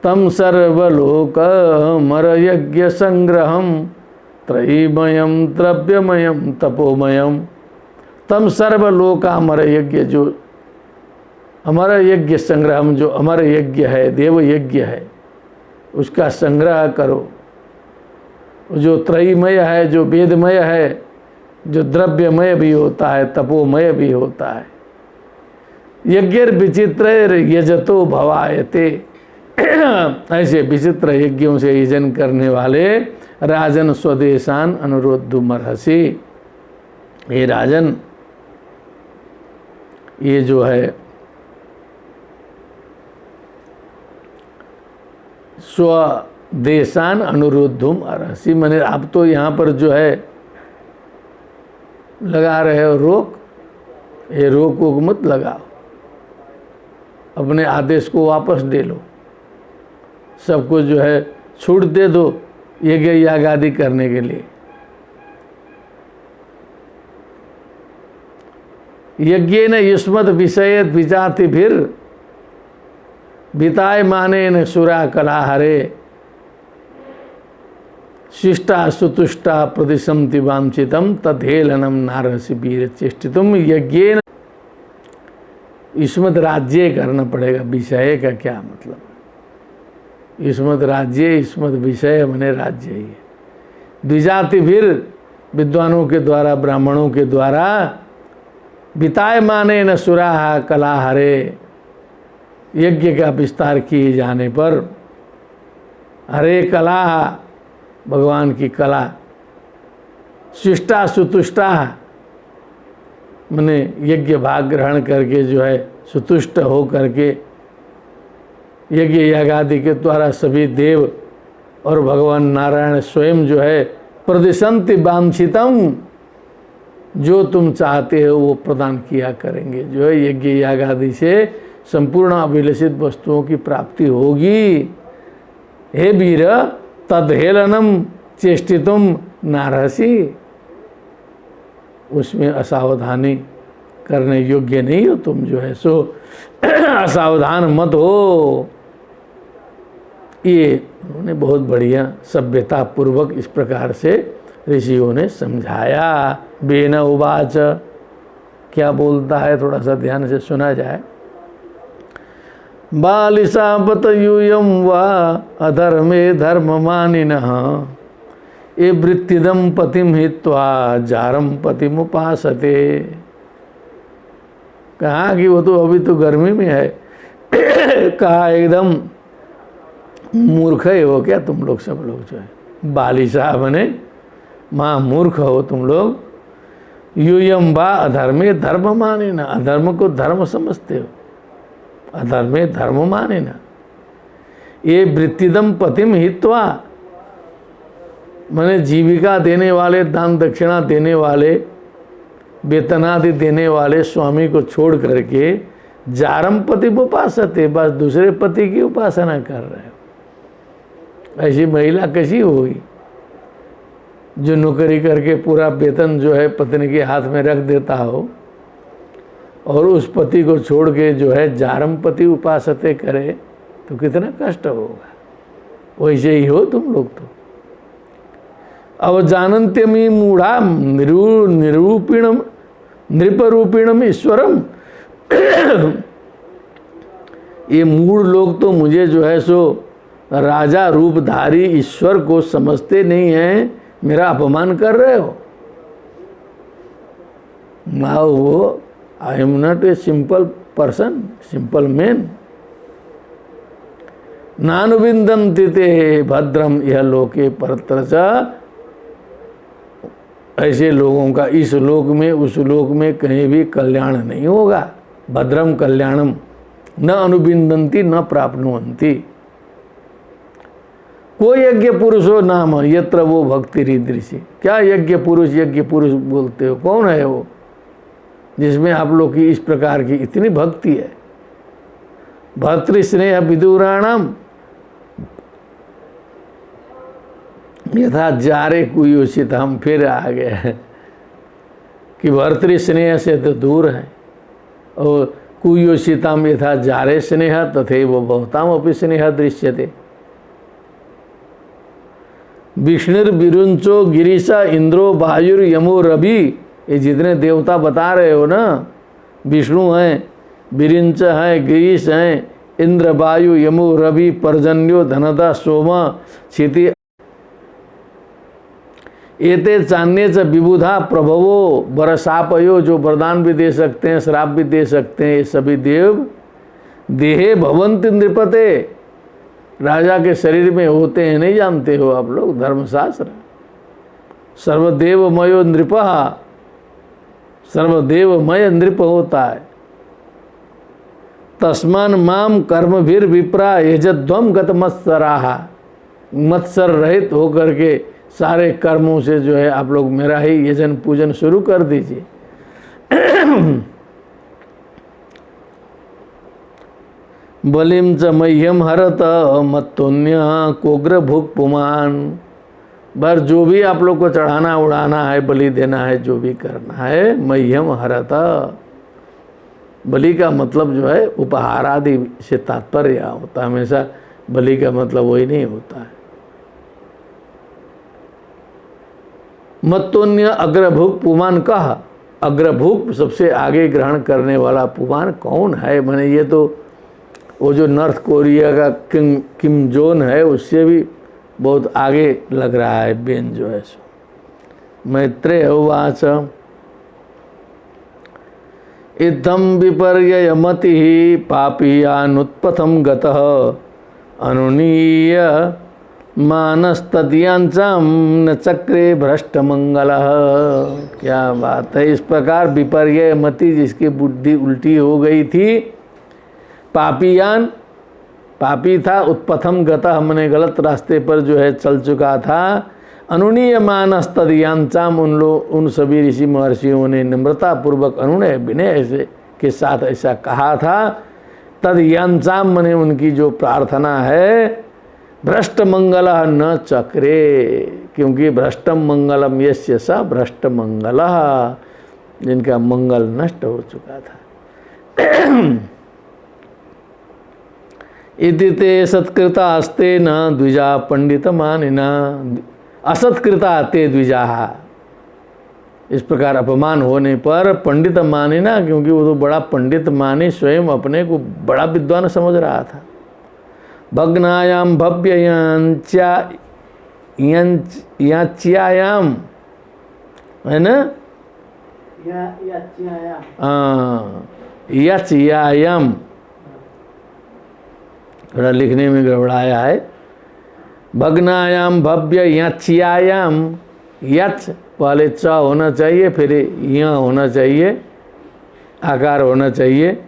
S1: तम सर्वलोक मर यज्ञ संग्रहम त्रयीमयम द्रव्यमयम तपोमयम। तम सर्वलोकामर यज्ञ, जो अमर यज्ञ संग्रहम, जो अमर यज्ञ है, देव यज्ञ है, उसका संग्रह करो। जो त्रयीमय है, जो वेदमय है, जो द्रव्यमय भी होता है, तपोमय भी होता है। यज्ञ विचित्र यजतो भवायते, ऐसे विचित्र यज्ञों से यजन करने वाले राजन स्वदेशान अनुरोधुमर्हसि। ये राजन, ये जो है स्वदेशान अनुरुद्धुम अर्हसि, मैंने आप तो यहाँ पर जो है लगा रहे हो रोक, ये रोक वोक मत लगाओ, अपने आदेश को वापस ले लो, सबको जो है छूट दे दो यज्ञ याग आदि करने के लिए। यज्ञ न युष्मत विषय विजाति फिर बिताय माने न सुरा कला हरे, शिष्टा सुतुष्टा प्रतिशंति वांछितम तद्धेलनम नारसी वीर चेष्टितुम। यज्ञ युष्मत राज्य करना पड़ेगा। विषय का क्या मतलब? युष्मत राज्य, युष्मत विषय मने राज्य ही है। द्विजाति फिर विद्वानों के द्वारा, ब्राह्मणों के द्वारा, बिताए माने न सुराहा कला हरे, यज्ञ का विस्तार किए जाने पर, हरे कला, भगवान की कला, शिष्टा सुतुष्टा मने यज्ञ भाग ग्रहण करके जो है सुतुष्ट हो करके यज्ञ याग आदि के द्वारा सभी देव और भगवान नारायण स्वयं जो है प्रदिशंति वांछितम, जो तुम चाहते हो वो प्रदान किया करेंगे। जो है यज्ञ याग आदि से संपूर्ण अभिलषित वस्तुओं की प्राप्ति होगी। हे वीर तदहेलनम चेष्टितुम नारहसि, उसमें असावधानी करने योग्य नहीं हो तुम, जो है सो असावधान मत हो। ये उन्होंने बहुत बढ़िया सभ्यता पूर्वक इस प्रकार से ऋषियों ने समझाया। बेन उवाच, क्या बोलता है थोड़ा सा ध्यान से सुना जाए। बालिशापत यूयम वा अधर्मे धर्ममानिनः, ये वृत्तिदम पतिम हित्वा जारम पतिम उपासते। कहा कि वो तो अभी तो गर्मी में है। कहा एकदम मूर्ख है हो क्या तुम लोग, सब लोग जो है बालिशा बने माँ मूर्ख हो तुम लोग। यूयम वा अधर्मे धर्म माने ना, अधर्म को धर्म समझते हो, अधर्मे धर्म माने ना। ये वृत्तिदम पतिम हित्वा, माने जीविका देने वाले, दान दक्षिणा देने वाले, वेतनादि देने वाले स्वामी को छोड़ करके जारम पति उपासते, बस दूसरे पति की उपासना कर रहे हो। ऐसी महिला कैसी होगी जो नौकरी करके पूरा वेतन जो है पत्नी के हाथ में रख देता हो और उस पति को छोड़ के जो है जारम पति उपासते करे, तो कितना कष्ट होगा। वैसे ही हो तुम लोग तो। अवजानन्त्यमी मूढ़ा निरूपिणम नृपरूपिणम ईश्वरम, ये मूढ़ लोग तो मुझे जो है सो राजा रूपधारी ईश्वर को समझते नहीं हैं, मेरा अपमान कर रहे हो। नाउ वो I am not a simple person, simple man. नानुविंदन्ति ते भद्रम यह लोके परत्र च, ऐसे लोगों का इस लोक में उस लोक में कहीं भी कल्याण नहीं होगा। भद्रम कल्याणम न अनुविंदन्ति न प्राप्नुवन्ति। को यज्ञ पुरुषो नाम यत्र वो भक्ति रीदृशि। क्या यज्ञ पुरुष बोलते हो? कौन है वो जिसमें आप लोग की इस प्रकार की इतनी भक्ति है? भर्तृस्नेह विदुराणाम यथा जारे कुयोषित। हम फिर आ गए कि भर्तृस्नेह से तो दूर है, और कुयोषिताम यथा जारे स्नेह तथैव भवताम अपि स्नेह दृश्यते। विष्णुर्विरुंचो गिरीशा इंद्रो वायुर यमो रवि, ये जितने देवता बता रहे हो ना, विष्णु हैं, विरिंच हैं, गिरीश हैं, इंद्र वायु यमो रवि पर्जन्यो धनदा सोमा क्षिति, एते चान्य च विबुधा प्रभवो बरसापयो, जो वरदान भी दे सकते हैं श्राप भी दे सकते हैं, ये सभी देव देहे भवन्ति नृपते, राजा के शरीर में होते हैं। नहीं जानते हो आप लोग धर्मशास्त्र? सर्वदेवमयो नृपः, सर्वदेवमय नृप होता है। तस्मान माम कर्मभिर विप्रा यजध्वम गत मत्सराहा, मत्सर रहित होकर के सारे कर्मों से जो है आप लोग मेरा ही यजन पूजन शुरू कर दीजिए। बलिम च मह्यम हरत मत्तोन्य कोग्र भुक पुमान। बर जो भी आप लोग को चढ़ाना उड़ाना है, बलि देना है, जो भी करना है, मह्यम हरत, बलि का मतलब जो है उपहार आदि से तात्पर्य होता है, हमेशा बलि का मतलब वही नहीं होता है। मत्तोन्य अग्रभुक पुमान कहा, अग्रभुक सबसे आगे ग्रहण करने वाला पुमान कौन है? मैंने ये तो वो जो नॉर्थ कोरिया का किम जोन है उससे भी बहुत आगे लग रहा है बेन जो है सो। मैत्रेय उवाच इत्थं विपर्ययमति पापीयानुत्पथं गतः अनुनीय मानस्तदयांचाम न चक्रे भ्रष्ट मंगलः। क्या बात है! इस प्रकार विपर्य मति, जिसकी बुद्धि उल्टी हो गई थी, पापीयान, पापी था, उत्पथम गतः, हमने गलत रास्ते पर जो है चल चुका था, अनुनीय मानस्तदयांचाम, उन सभी ऋषि महर्षियों ने नम्रता पूर्वक अनुनय विनय से के साथ ऐसा कहा था। तदयांचाम मने उनकी जो प्रार्थना है, भ्रष्ट मंगल न चक्रे, क्योंकि भ्रष्टम मंगलम यस्य स भ्रष्ट मंगल, जिनका मंगल नष्ट हो चुका था। इति ते सत्कृता अस्ते न द्विजा पंडित मानिना, असत्कृता ते द्विजा, इस प्रकार अपमान होने पर पंडित मानिना, क्योंकि वो तो बड़ा पंडित मानी, स्वयं अपने को बड़ा विद्वान समझ रहा था। भग्नायाम भव्य याच्यायाम, है ना, याच्यायाम, थोड़ा लिखने में गड़बड़ाया है। भग्नायाम भव्य याच्यायाम, यच पहले च होना चाहिए, फिर य होना चाहिए, आकार होना चाहिए।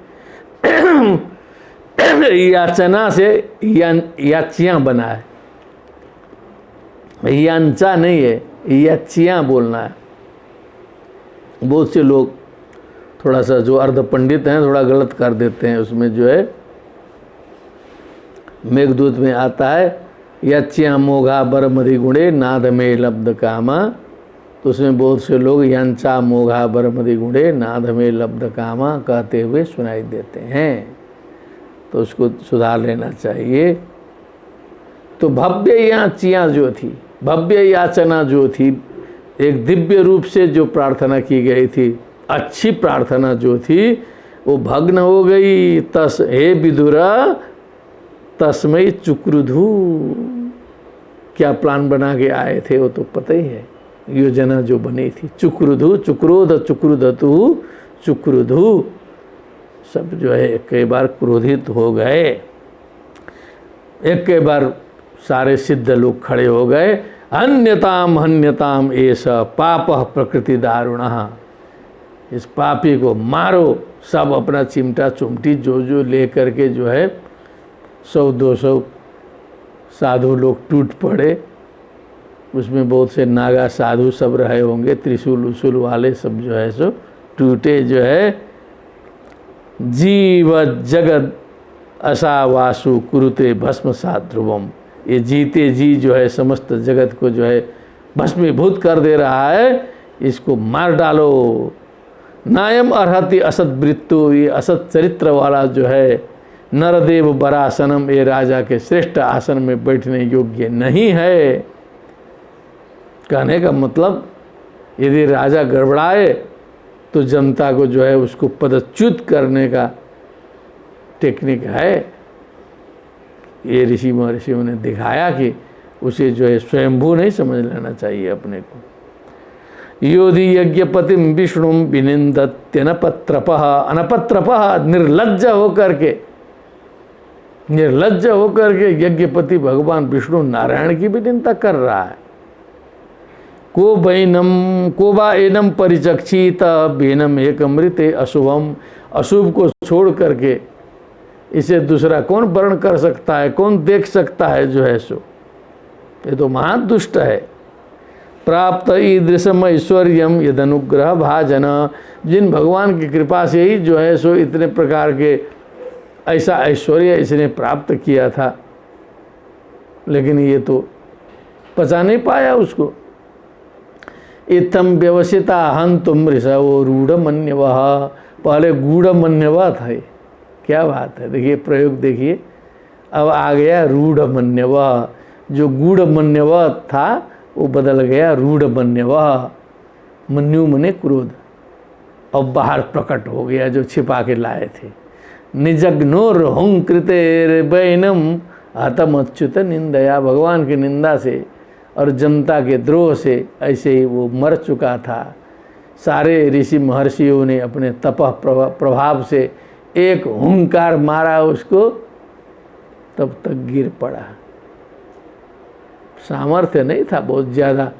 S1: याचना से याचियाँ बना है, यांचा नहीं है, याचियाँ बोलना है। बहुत से लोग थोड़ा सा जो अर्ध पंडित हैं थोड़ा गलत कर देते हैं, उसमें जो है मेघदूत में आता है याच्यां मोघा बर मधि गुणे नाद में लब्ध कामा, तो उसमें बहुत से लोग यांचा मोघा बर मधि गुणे नाद में लब्ध कामा कहते हुए सुनाई देते हैं, तो उसको सुधार लेना चाहिए। तो भव्य याचियाँ जो थी, भव्य याचना जो थी, एक दिव्य रूप से जो प्रार्थना की गई थी, अच्छी प्रार्थना जो थी, वो भग्न हो गई। तस हे विदुरा तस्मै चुक्रुधु, क्या प्लान बना के आए थे वो तो पता ही है। योजना जो बनी थी। चुक्रुधु चुक्रोध चुक्रुधतु चुक्रुधु, सब जो है एक कई बार क्रोधित हो गए, एक कई बार सारे सिद्ध लोग खड़े हो गए। हन्यताम हन्यताम ऐसा पाप प्रकृति दारुणः, इस पापी को मारो। सब अपना चिमटा चुमटी जो जो ले करके जो है 100-200 साधु लोग टूट पड़े। उसमें बहुत से नागा साधु सब रहे होंगे, त्रिशूल उसूल वाले सब जो है सो टूटे। जो है जीव जगत असावासु कुरुते भस्म सात ध्रुवम, ये जीते जी जो है समस्त जगत को जो है भस्मीभूत कर दे रहा है, इसको मार डालो। नायम अर्हति असत वृत्तु, ये असत चरित्र वाला जो है नरदेव बरासनम, ये राजा के श्रेष्ठ आसन में बैठने योग्य नहीं है। कहने का मतलब यदि राजा गड़बड़ाए तो जनता को जो है उसको पदच्युत करने का टेक्निक है। ये ऋषि महर्षियों ने दिखाया कि उसे जो है स्वयंभू नहीं समझ लेना चाहिए अपने को। योधि यज्ञपतिम विष्णु विनिंदत्य अनपत्रपः, अनपत्रपः निर्लज्ज होकर के यज्ञपति भगवान विष्णु नारायण की भी निंदा कर रहा है। को बा एनम परिचक्षित बेनम एक अमृते अशुभम, अशुभ को छोड़ करके इसे दूसरा कौन वर्ण कर सकता है, कौन देख सकता है जो है सो, ये तो महादुष्ट है। प्राप्त ईदृशम ऐश्वर्यम यदनुग्रह भाजन, जिन भगवान की कृपा से ही जो है सो इतने प्रकार के ऐसा ऐश्वर्य इसने प्राप्त किया था, लेकिन ये तो पचा नहीं पाया उसको। इतम व्यवसिता हंतुम ऋषवो रूढ़ मन्यवः, पहले गूढ़ मन्यवः था। क्या बात है, देखिए प्रयोग देखिए, अब आ गया रूढ़ मन्यवः। जो गूढ़ मन्यवः था वो बदल गया रूढ़ मन्यवः। मन्यु मने क्रोध, अब बाहर प्रकट हो गया जो छिपा के लाए थे। निजग्नोर हुंकृते बैनम हतम अच्युत निंदया, भगवान की निंदा से और जनता के द्रोह से ऐसे ही वो मर चुका था। सारे ऋषि महर्षियों ने अपने तपह प्रभाव से एक हुंकार मारा उसको, तब तक गिर पड़ा। सामर्थ्य नहीं था बहुत ज़्यादा,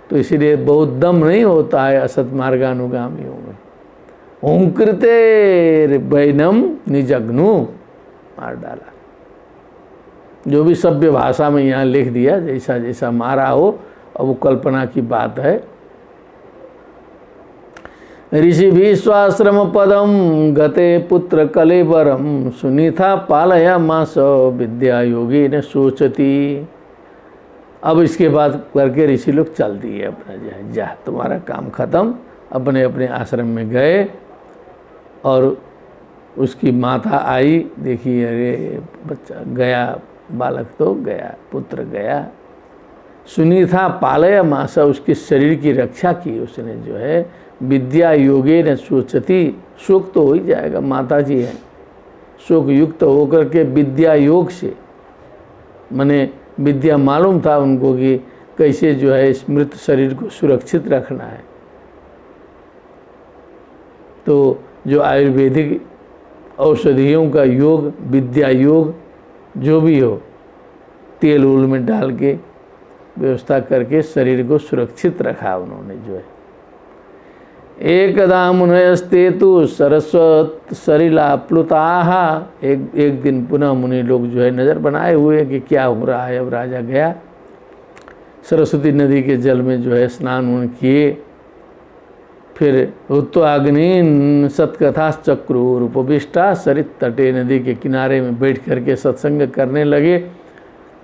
S1: तो इसीलिए बहुत दम नहीं होता है असत मार्गानुगामियों में। हुंकृते बैनम निजग्नु, मार डाला। जो भी सभ्य भाषा में यहाँ लिख दिया, जैसा जैसा मारा हो, अब वो कल्पना की बात है। ऋषि भी स्वाश्रम पदम गते पुत्र कलेवरम, सुनीता पालया मास विद्या योगी ने सोचती। अब इसके बाद करके ऋषि लोग चल दिए अपना, जा तुम्हारा काम खत्म, अपने अपने आश्रम में गए। और उसकी माता आई, देखिए अरे बच्चा गया, बालक तो गया, पुत्र गया। सुनीता पालय मासा, उसके शरीर की रक्षा की उसने जो है। विद्या योगे न सोचती, शोक तो हो ही जाएगा, माता जी हैं, शोक युक्त होकर के विद्या योग से, माने विद्या मालूम था उनको कि कैसे जो है इस मृत शरीर को सुरक्षित रखना है। तो जो आयुर्वेदिक औषधियों का योग, विद्या योग जो भी हो, तेल उल में डाल के व्यवस्था करके शरीर को सुरक्षित रखा उन्होंने जो है। एकदा मुनयस्ते तो सरस्वत सरिला प्लुताः, एक दिन पुनः मुनि लोग जो है नज़र बनाए हुए कि क्या हो रहा है। अब राजा गया, सरस्वती नदी के जल में जो है स्नान किए। फिर उत्तवाग्नि सत्कथा चक्रूर उपविष्टा, सरित तटे, नदी के किनारे में बैठ करके सत्संग करने लगे,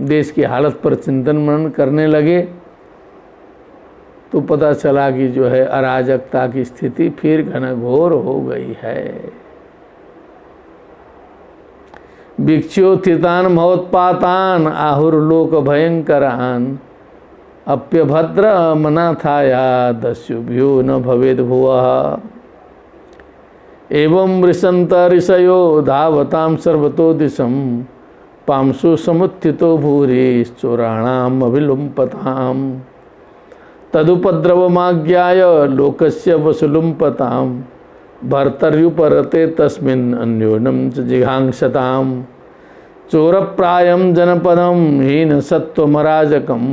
S1: देश की हालत पर चिंतन मनन करने लगे। तो पता चला कि जो है अराजकता की स्थिति फिर घनघोर हो गई है। भिक्षोत्थितान महोत्पातान आहुर्लोक भयंकरान, अप्यभद्र मनाथाया दस्युभ्यो न भवेद भुवः। एवं वृषंत ऋषयो धावताम सर्वतो दिशम, पांसु समुत्थितो भूरि चोराणाम अभिलुम्पताम। तदुपद्रवमाज्ञाय लोकस्य वसुलुम्पताम भर्तर्युपरते तस्मिन् अन्योन्यं च जिघांसताम चोरप्रायं जनपदं हीन सत्वमराजकं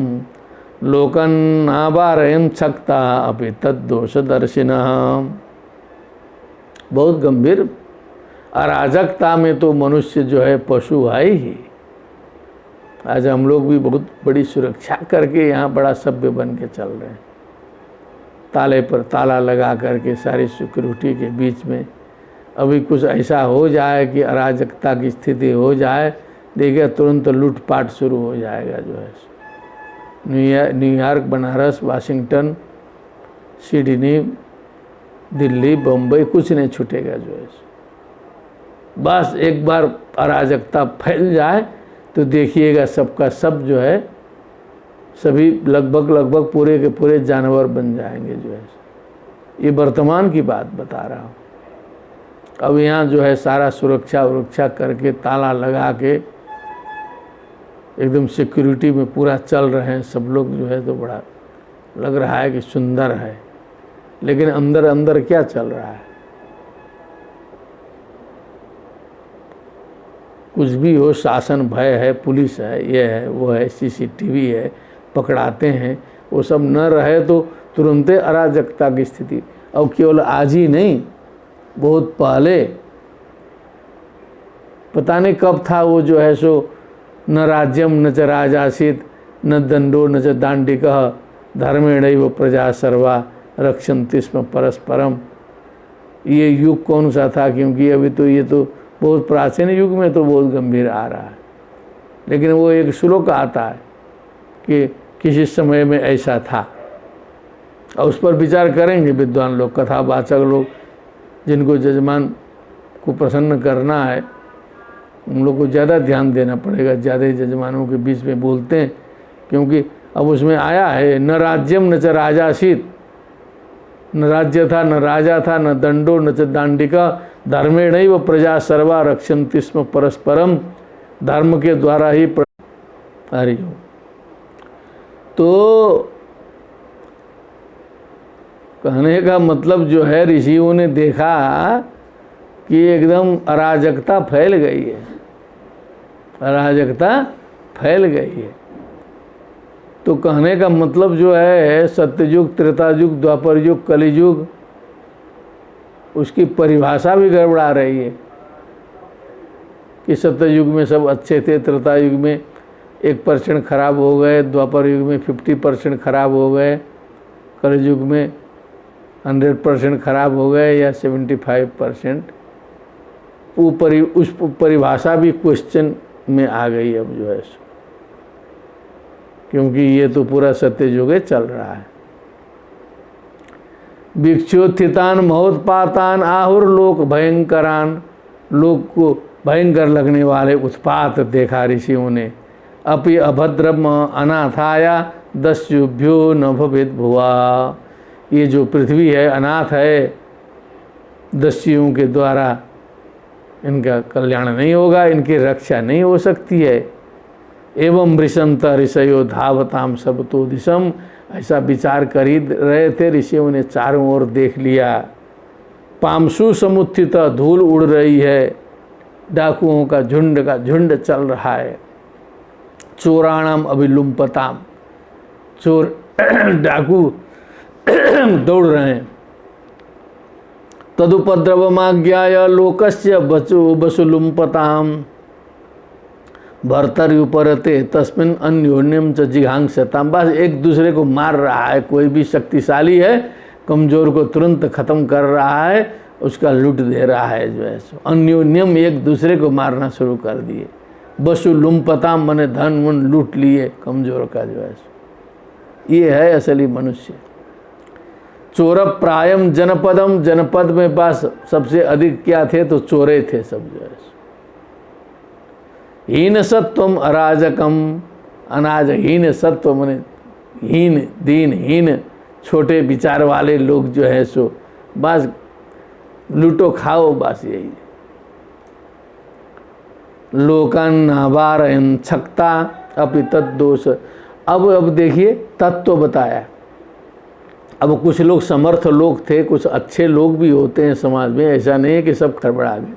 S1: लोकन्नावारयन् छक्ता अपि तद्दोषदर्शिनः। बहुत गंभीर अराजकता में तो मनुष्य जो है पशु है ही। आज हम लोग भी बहुत बड़ी सुरक्षा करके यहाँ बड़ा सभ्य बन के चल रहे हैं, ताले पर ताला लगा करके सारी सिक्योरिटी के बीच में। अभी कुछ ऐसा हो जाए कि अराजकता की स्थिति हो जाए, देखिए तुरंत लूटपाट शुरू हो जाएगा। जो है New York, Banaras, Washington, Sydney, Delhi, Bombay कुछ नहीं छूटेगा। जो है बस एक बार अराजकता फैल जाए तो देखिएगा सबका सब जो है सभी लगभग पूरे के पूरे जानवर बन जाएंगे। जो है ये वर्तमान की बात बता रहा हूँ। अब यहाँ जो है सारा सुरक्षा करके ताला लगा के एकदम सिक्योरिटी में पूरा चल रहे हैं सब लोग। जो है तो बड़ा लग रहा है कि सुंदर है, लेकिन अंदर अंदर क्या चल रहा है? कुछ भी हो, शासन भय है, पुलिस है, ये है, वो है, सीसीटीवी है, पकड़ाते हैं। वो सब न रहे तो तुरंत अराजकता की स्थिति। अब केवल आज ही नहीं, बहुत पहले पता नहीं कब था वो जो है सो न राज्यम न च राजासीत न दंडो न च दांडिकः धर्मेणैव प्रजा सर्वा रक्षन्ति स्म परस्परम। ये युग कौन सा था? क्योंकि अभी तो ये तो बहुत प्राचीन युग में तो बहुत गंभीर आ रहा है, लेकिन वो एक श्लोक आता है कि किसी समय में ऐसा था। और उस पर विचार करेंगे विद्वान लोग, कथावाचक लोग, जिनको जजमान को प्रसन्न करना है उन लोग को ज़्यादा ध्यान देना पड़ेगा। ज़्यादा ही जजमानों के बीच में बोलते हैं, क्योंकि अब उसमें आया है न राज्यम न च राजासीत, न राज्य था न राजा था न दंडो न च दांडिका धर्मेणैव प्रजा सर्वा रक्षन्ति स्म परस्परम। धर्म के द्वारा ही हरि हो। तो कहने का मतलब जो है, ऋषियों ने देखा कि एकदम अराजकता फैल गई है, अराजकता फैल गई है। तो कहने का मतलब जो है सत्ययुग, त्रेतायुग, द्वापर युग, कलियुग, उसकी परिभाषा भी गड़बड़ा रही है कि सत्ययुग में सब अच्छे थे, त्रेतायुग में 1% खराब हो गए, द्वापर युग में 50% खराब हो गए, कलियुग में 100% खराब हो गए या 75%। उस परिभाषा भी क्वेश्चन में आ गई अब जो है, क्योंकि ये तो पूरा सत्ययुग चल रहा है। भिक्षोत्थितान महोत्पातान आहुर लोक भयंकरान। लोक को भयंकर लगने वाले उत्पात देखा ऋषियों ने। अपि अभद्रम अनाथाया दस्युभ्यो न भवेद भुवा। ये जो पृथ्वी है अनाथ है, दस्युओं के द्वारा इनका कल्याण नहीं होगा, इनकी रक्षा नहीं हो सकती है। एवं ऋषंत ऋषयो धावताम सबतो दिशम। ऐसा विचार कर ही रहे थे, ऋषियों ने चारों ओर देख लिया। पामसु समुत्थित, धूल उड़ रही है, डाकुओं का झुंड चल रहा है। चोराणाम अभिलुम्पताम, चोर डाकू दौड़ रहे हैं। तदुपद्रवमाज्ञाय लोकस्य वसुलुम्पताम भर्तर्युपरते तस्मिन् अन्योन्यं च जिघांसताम। बस एक दूसरे को मार रहा है। कोई भी शक्तिशाली है, कमजोर को तुरंत खत्म कर रहा है, उसका लूट दे रहा है। जो है सो अन्योन्यम, एक दूसरे को मारना शुरू कर दिए। वसुलुम्पताम मने धन मन लूट लिए कमजोर का। जो है सो ये है असली मनुष्य। चोर प्रायम जनपदम, जनपद में पास सबसे अधिक क्या थे तो चोरे थे सब। जो है हीन सत्वम अराजकम, अनाज हीन सत्व मने हीन, दीन हीन, छोटे विचार वाले लोग जो है सो बस लूटो खाओ, बस यही। लोकन नावारयन् छक्ता अपि तद्दोष। अब देखिए तत्व बताया अब कुछ लोग समर्थ लोग थे, कुछ अच्छे लोग भी होते हैं समाज में, ऐसा नहीं है कि सब खड़बड़ा गए,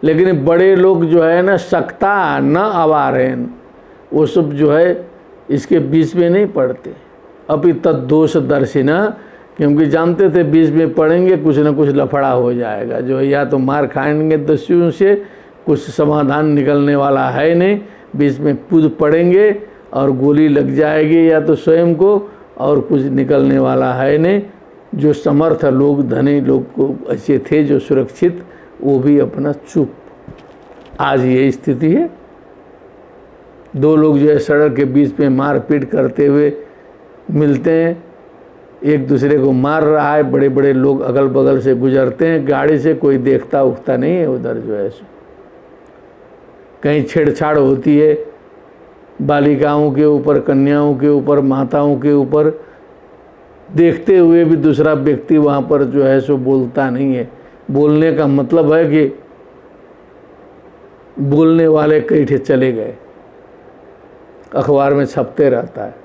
S1: लेकिन बड़े लोग जो है ना सकता न अवारेन, वो सब जो है इसके बीच में नहीं पढ़ते। अभी तद्दोष दर्शिना, क्योंकि जानते थे बीच में पढ़ेंगे कुछ न कुछ लफड़ा हो जाएगा, जो है या तो मार खाएंगे दस्युओं से, कुछ समाधान निकलने वाला है नहीं, बीच में कूद पड़ेंगे और गोली लग जाएगी या तो स्वयं को, और कुछ निकलने वाला है नहीं। जो समर्थ लोग, धनी लोग को ऐसे थे जो सुरक्षित, वो भी अपना चुप। आज ये स्थिति है, दो लोग जो है सड़क के बीच में मारपीट करते हुए मिलते हैं, एक दूसरे को मार रहा है, बड़े बड़े लोग अगल बगल से गुजरते हैं गाड़ी से, कोई देखता उखता नहीं है उधर जो है। कहीं छेड़छाड़ होती है बालिकाओं के ऊपर, कन्याओं के ऊपर, माताओं के ऊपर, देखते हुए भी दूसरा व्यक्ति वहाँ पर जो है सो बोलता नहीं है। बोलने का मतलब है कि बोलने वाले कई ठे चले गए, अखबार में छपते रहता है,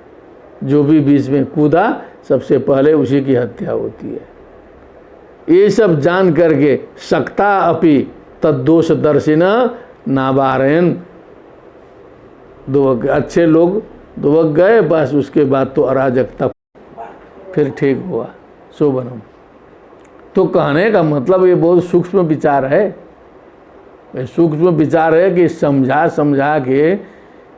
S1: जो भी बीच में कूदा सबसे पहले उसी की हत्या होती है। ये सब जान करके सकता अपि तद्दोष दर्शिना नाबारयन, दुबक, अच्छे लोग दुबक गए, बस उसके बाद तो अराजकता फिर ठीक हुआ। शोभनम। तो कहने का मतलब ये बहुत सूक्ष्म विचार है, ये सूक्ष्म विचार है कि समझा समझा के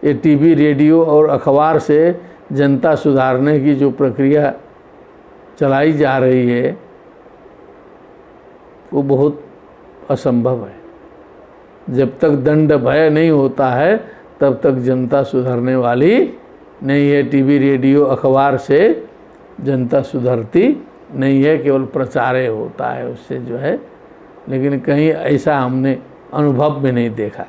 S1: ये टीवी, रेडियो और अखबार से जनता सुधारने की जो प्रक्रिया चलाई जा रही है वो बहुत असंभव है। जब तक दंड भय नहीं होता है तब तक जनता सुधरने वाली नहीं है। टीवी, रेडियो, अखबार से जनता सुधरती नहीं है, केवल प्रचार होता है उससे जो है, लेकिन कहीं ऐसा हमने अनुभव में नहीं देखा।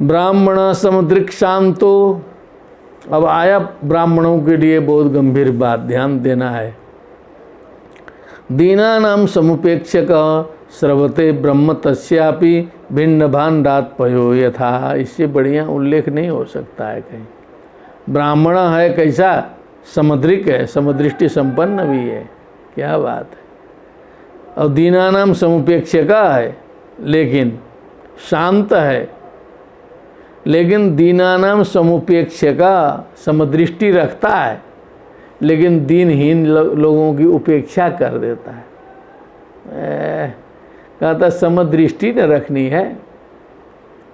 S1: ब्राह्मण समुद्रिक शांतो, अब आया ब्राह्मणों के लिए बहुत गंभीर बात, ध्यान देना है। दीनानाम समुपेक्षक श्रवते ब्रह्म तस्यापि भिन्न भान रात पयो यथा, इससे बढ़िया उल्लेख नहीं हो सकता है कहीं। ब्राह्मण है कैसा, समुद्रिक है, समदृष्टि संपन्न भी है, क्या बात है। और दीनानाम समुपेक्षका है, लेकिन शांत है, लेकिन दीनानाम समुपेक्षका, समदृष्टि रखता है, लेकिन दीनहीन लोगों की उपेक्षा कर देता है। कहता समदृष्टि न रखनी है,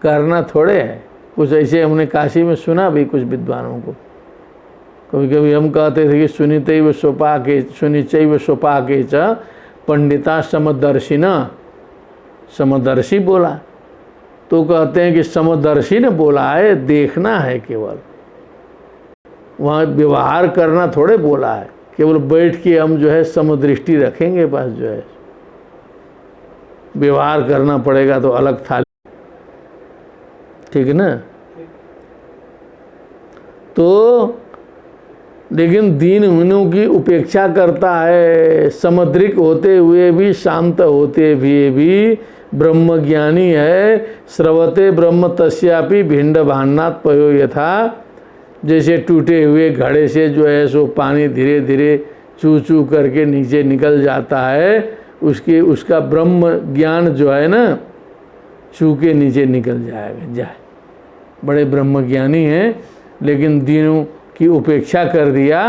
S1: करना थोड़े है। कुछ ऐसे हमने काशी में सुना भी कुछ विद्वानों को, कभी कभी हम कहते थे कि सुनितैव स्वपाके सुनिचैव स्वपाके च पंडिता समदर्शिना, समदर्शी बोला तो कहते हैं कि समदर्शी ने बोला है, देखना है केवल, वहाँ व्यवहार करना थोड़े बोला है। केवल बैठ के हम जो है समदृष्टि रखेंगे, बस जो है व्यवहार करना पड़ेगा तो अलग थाली, ठीक है ना। तो लेकिन दीनहीनों की उपेक्षा करता है, समद्रिक होते हुए भी, शांत होते हुए भी ब्रह्मज्ञानी है। श्रवते ब्रह्म तस्यापि भिंड भान्नात् पयो यथा, जैसे टूटे हुए घड़े से जो है सो पानी धीरे धीरे चू चू करके नीचे निकल जाता है, उसका ब्रह्म ज्ञान जो है ना चू के नीचे निकल जाएगा। जाए बड़े ब्रह्मज्ञानी हैं, लेकिन दीनों की उपेक्षा कर दिया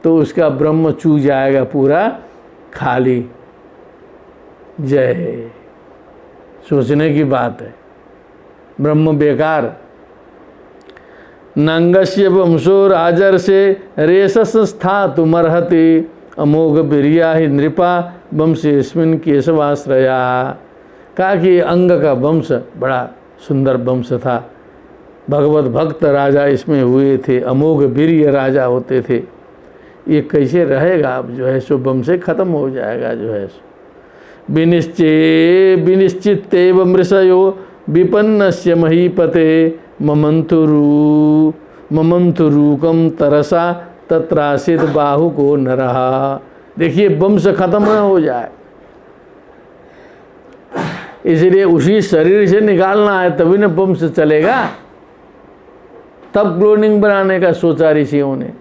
S1: तो उसका ब्रह्म चू जाएगा पूरा खाली। जय, सोचने की बात है, ब्रह्म बेकार। नंगस्य वंशो राजर से रेशस स्थातुमर्हति, अमोघ बिरिया ही नृपा वंशेस्मिन् केशवाश्रया। कहा कि अंग का वंश बड़ा सुंदर वंश था, भगवत भक्त राजा इसमें हुए थे, अमोघ वीर्य राजा होते थे। ये कैसे रहेगा, अब जो है सो वंश खत्म हो जाएगा जो है सो। विनिश्चितेव मृषयो विपन्नस्य महीपते, ममंथुरूकम तरसा तत्रासित बाहु को न रहा। देखिए वंश खत्म न हो जाए, इसलिए उसी शरीर से निकालना है, तभी न वंश चलेगा। तब क्लोनिंग बनाने का सोचा ऋषियों ने।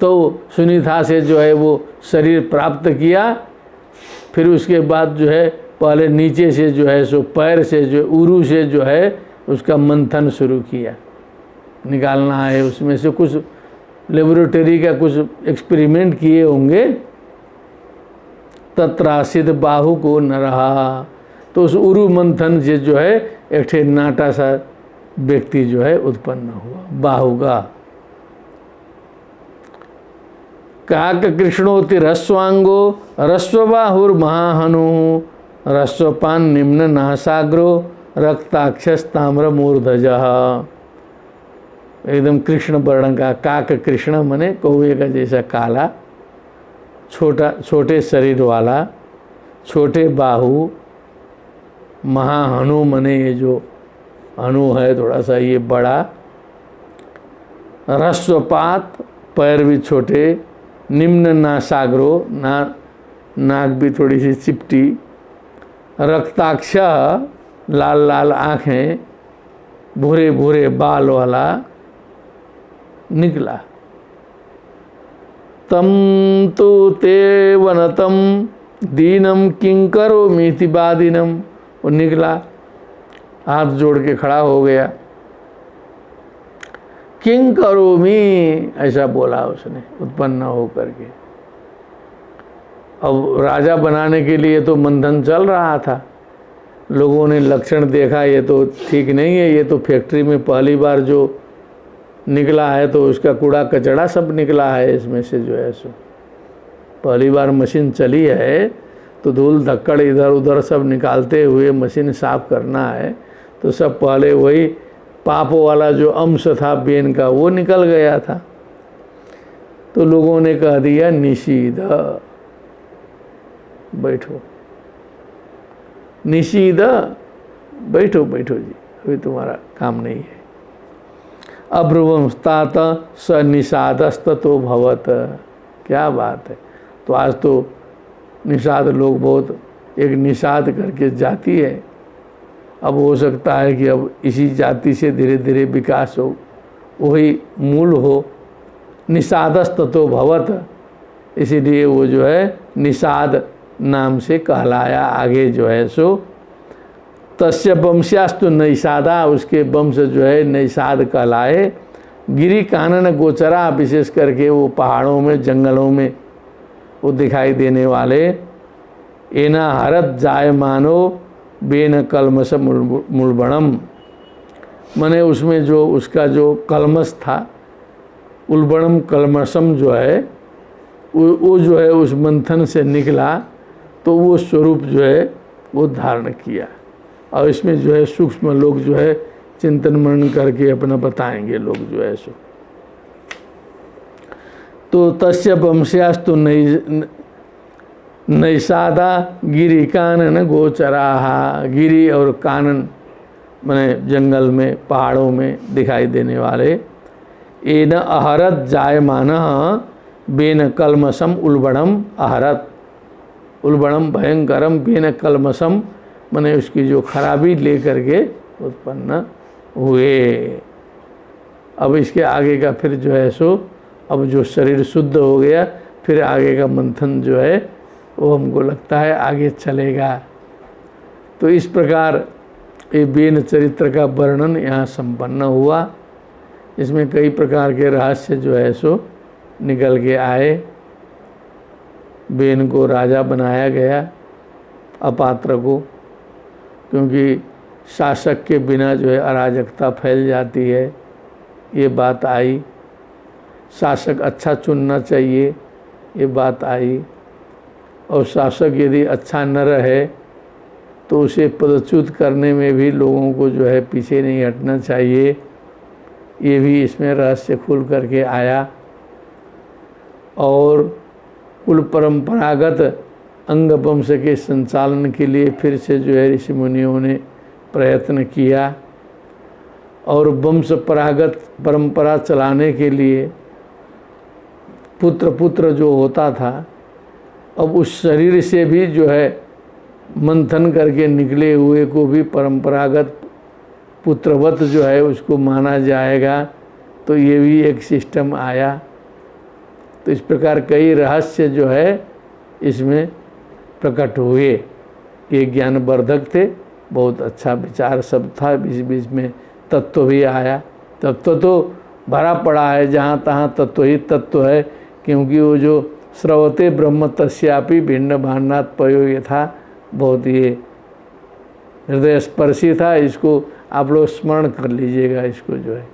S1: तो सुनीता से जो है वो शरीर प्राप्त किया। फिर उसके बाद जो है पहले नीचे से जो है सो पैर से जो उरु से जो है उसका मंथन शुरू किया, निकालना है। उसमें से कुछ लेबोरेटरी का कुछ एक्सपेरिमेंट किए होंगे। तत्रासित बाहु को न रहा, तो उस उरु मंथन से जो है एक ठे नाटा सा व्यक्ति जो है उत्पन्न हुआ, बाहु का। काक कृष्णोति रस्वांगो रस्वबाहुर महाहनु रस्वपान निम्न नासाग्रो रक्ताक्षस ताम्र मूर्धज। एकदम कृष्ण वर्ण का, काक कृष्ण मने कौवे का जैसा काला, छोटे शरीर वाला, छोटे बाहु, महाहनु मने ये जो हनु है थोड़ा सा ये बड़ा, रस्वपात पैर भी छोटे, निम्न नासाग्रो नाक भी थोड़ी सी चिपटी, रक्ताक्ष लाल लाल आँखें, भूरे भूरे बाल वाला निकला। तम तो ते वनतम दीनम किंकरो मीति बादिनम, वो निकला हाथ जोड़ के खड़ा हो गया। किंग करो मी, ऐसा बोला उसने उत्पन्न होकर के। अब राजा बनाने के लिए तो मंथन चल रहा था। लोगों ने लक्षण देखा ये तो ठीक नहीं है, ये तो फैक्ट्री में पहली बार जो निकला है तो उसका कूड़ा कचड़ा सब निकला है इसमें से जो है सो। पहली बार मशीन चली है तो धूल धक्कड़ इधर उधर सब निकालते हुए मशीन साफ करना है, तो सब पहले वही पाप वाला जो अंश था बेन का वो निकल गया था। तो लोगों ने कह दिया निषीद, बैठो निषीद, बैठो बैठो जी, अभी तुम्हारा काम नहीं है। अब्रुवंस्तात स निषादस्त तो भवत, क्या बात है। तो आज तो निषाद लोग बहुत एक निषाद करके जाति है, अब हो सकता है कि अब इसी जाति से धीरे धीरे विकास हो, वही मूल हो। निषादस्त तो भवत, इसीलिए वो जो है निषाद नाम से कहलाया आगे जो है सो। तस्य वंश्यास्तु नैषादा, उसके वंश जो है नैषाद कहलाए। गिरी कानन गोचरा, विशेष करके वो पहाड़ों में जंगलों में वो दिखाई देने वाले। एना हरत जायमानो बेन कलमस मुलबणम, मने उसमें जो उसका जो कलमस था, उल्बणम कलमसम जो है वो जो है उस मंथन से निकला, तो वो स्वरूप जो है वो धारण किया। और इसमें जो है सूक्ष्म लोग जो है चिंतन मनन करके अपना बताएंगे लोग जो है सो। तो तस्य वंश्यास्तु नैषादा गिरी कानन गोचराहा, गिरी और कानन माने जंगल में पहाड़ों में दिखाई देने वाले। एन अहरत जायमान बेन कलमसम उल्बणम अहरत, उल्बणम भयंकरम बेन कलमसम, माने उसकी जो खराबी लेकर के उत्पन्न हुए। अब इसके आगे का फिर जो है सो, अब जो शरीर शुद्ध हो गया, फिर आगे का मंथन जो है वो हमको लगता है आगे चलेगा। तो इस प्रकार ये बेन चरित्र का वर्णन यहाँ संपन्न हुआ। इसमें कई प्रकार के रहस्य जो है सो निकल के आए। बेन को राजा बनाया गया, अपात्र को, क्योंकि शासक के बिना जो है अराजकता फैल जाती है, ये बात आई। शासक अच्छा चुनना चाहिए, ये बात आई। और शासक यदि अच्छा न रहे तो उसे पदच्युत करने में भी लोगों को जो है पीछे नहीं हटना चाहिए, ये भी इसमें रहस्य खुल करके आया। और कुल परंपरागत अंग वंश के संचालन के लिए फिर से जो है ऋषि मुनियों ने प्रयत्न किया। और वंश परागत परंपरा चलाने के लिए पुत्र जो होता था, अब उस शरीर से भी जो है मंथन करके निकले हुए को भी परंपरागत पुत्रवत जो है उसको माना जाएगा। तो ये भी एक सिस्टम आया। तो इस प्रकार कई रहस्य जो है इसमें प्रकट हुए। ये ज्ञानवर्धक थे, बहुत अच्छा विचार सब था, बीच बीच में तत्व भी आया। तत्व तो भरा पड़ा है, जहाँ तहाँ तत्व ही तत्व है, क्योंकि वो जो श्रवते ब्रह्म तस्यापि भिन्न भान्नात् पयो यथा, बहुत ये हृदय स्पर्शी था। इसको आप लोग स्मरण कर लीजिएगा, इसको जो है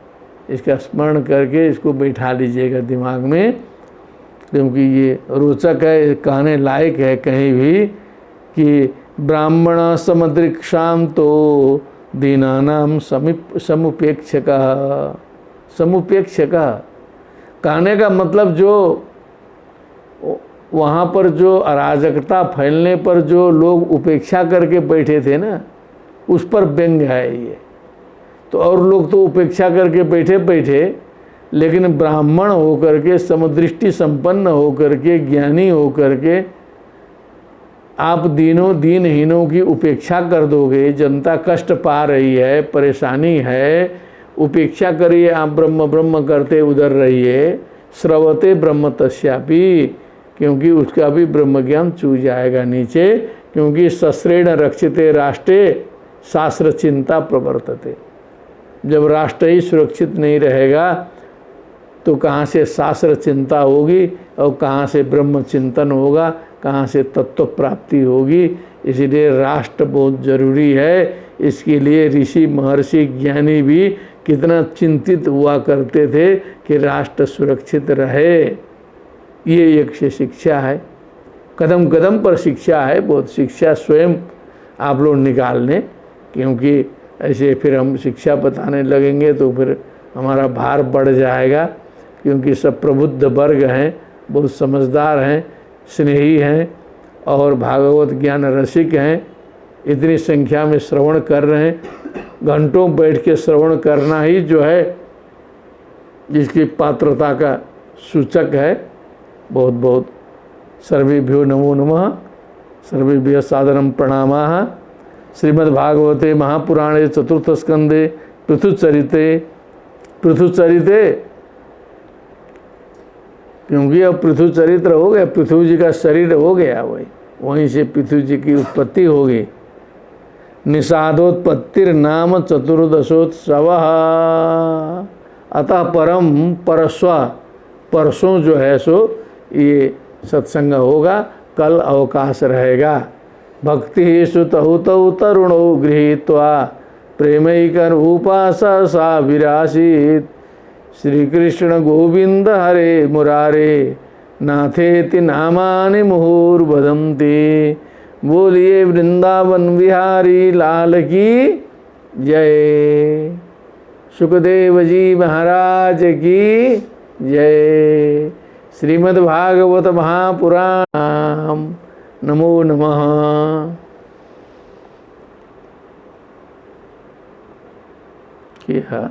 S1: इसका स्मरण करके इसको बैठा लीजिएगा दिमाग में, क्योंकि ये रोचक है, कहने लायक है कहीं भी कि ब्राह्मण समदृक्षाम तो दीनानाम समुपेक्षक। समुपेक्षक कहने का मतलब जो वहाँ पर जो अराजकता फैलने पर जो लोग उपेक्षा करके बैठे थे ना, उस पर व्यंग्य है ये। तो और लोग तो उपेक्षा करके बैठे बैठे, लेकिन ब्राह्मण होकर के, समदृष्टि संपन्न होकर के, ज्ञानी होकर के आप दीनहीनों की उपेक्षा कर दोगे। जनता कष्ट पा रही है, परेशानी है, उपेक्षा करिए, आप ब्रह्म ब्रह्म करते उधर रहिए। श्रवते ब्रह्म तस्यापि, क्योंकि उसका भी ब्रह्म ज्ञान चू जाएगा नीचे, क्योंकि सस्रेण रक्षिते राष्ट्रे शास्त्र चिंता प्रवर्तते। जब राष्ट्र ही सुरक्षित नहीं रहेगा तो कहाँ से शास्त्र चिंता होगी, और कहाँ से ब्रह्म चिंतन होगा, कहाँ से तत्व प्राप्ति होगी। इसलिए राष्ट्र बहुत जरूरी है। इसके लिए ऋषि महर्षि ज्ञानी भी कितना चिंतित हुआ करते थे कि राष्ट्र सुरक्षित रहे। ये एक शिक्षा है, कदम कदम पर शिक्षा है। बहुत शिक्षा स्वयं आप लोग निकाल लें, क्योंकि ऐसे फिर हम शिक्षा बताने लगेंगे तो फिर हमारा भार बढ़ जाएगा, क्योंकि सब प्रबुद्ध वर्ग हैं, बहुत समझदार हैं, स्नेही हैं और भागवत ज्ञान रसिक हैं। इतनी संख्या में श्रवण कर रहे हैं, घंटों बैठ के श्रवण करना ही जो है जिसकी पात्रता का सूचक है। बहुत बहुत सर्वेभ्यो नमो नमः, सर्वेभ्यः सादरं प्रणामाः। श्रीमद्भागवते महापुराणे चतुर्थ स्कंदे पृथुचरिते, क्योंकि अब पृथु चरित्र हो गया, पृथ्वी जी का शरीर हो गया, वहीं से पृथ्वी जी की उत्पत्ति होगी। निषादोत्पत्तिर्नाम चतुर्दशोत्सव, अतः परम परस्व, परसों जो है सो ये सत्संग होगा, कल अवकाश रहेगा। भक्ति सुतहुतौ तरुणौ गृहीत्वा प्रेमैकरूपा सा विरासीत्। श्री कृष्ण गोविंद हरे मुरारे नाथेति नामानि मुहुर्वदन्ति। बोलिए वृंदावन बिहारी लाल की जय। सुखदेव जी महाराज की जय। श्रीमद्भागवत महापुराण नमो नमः। क्या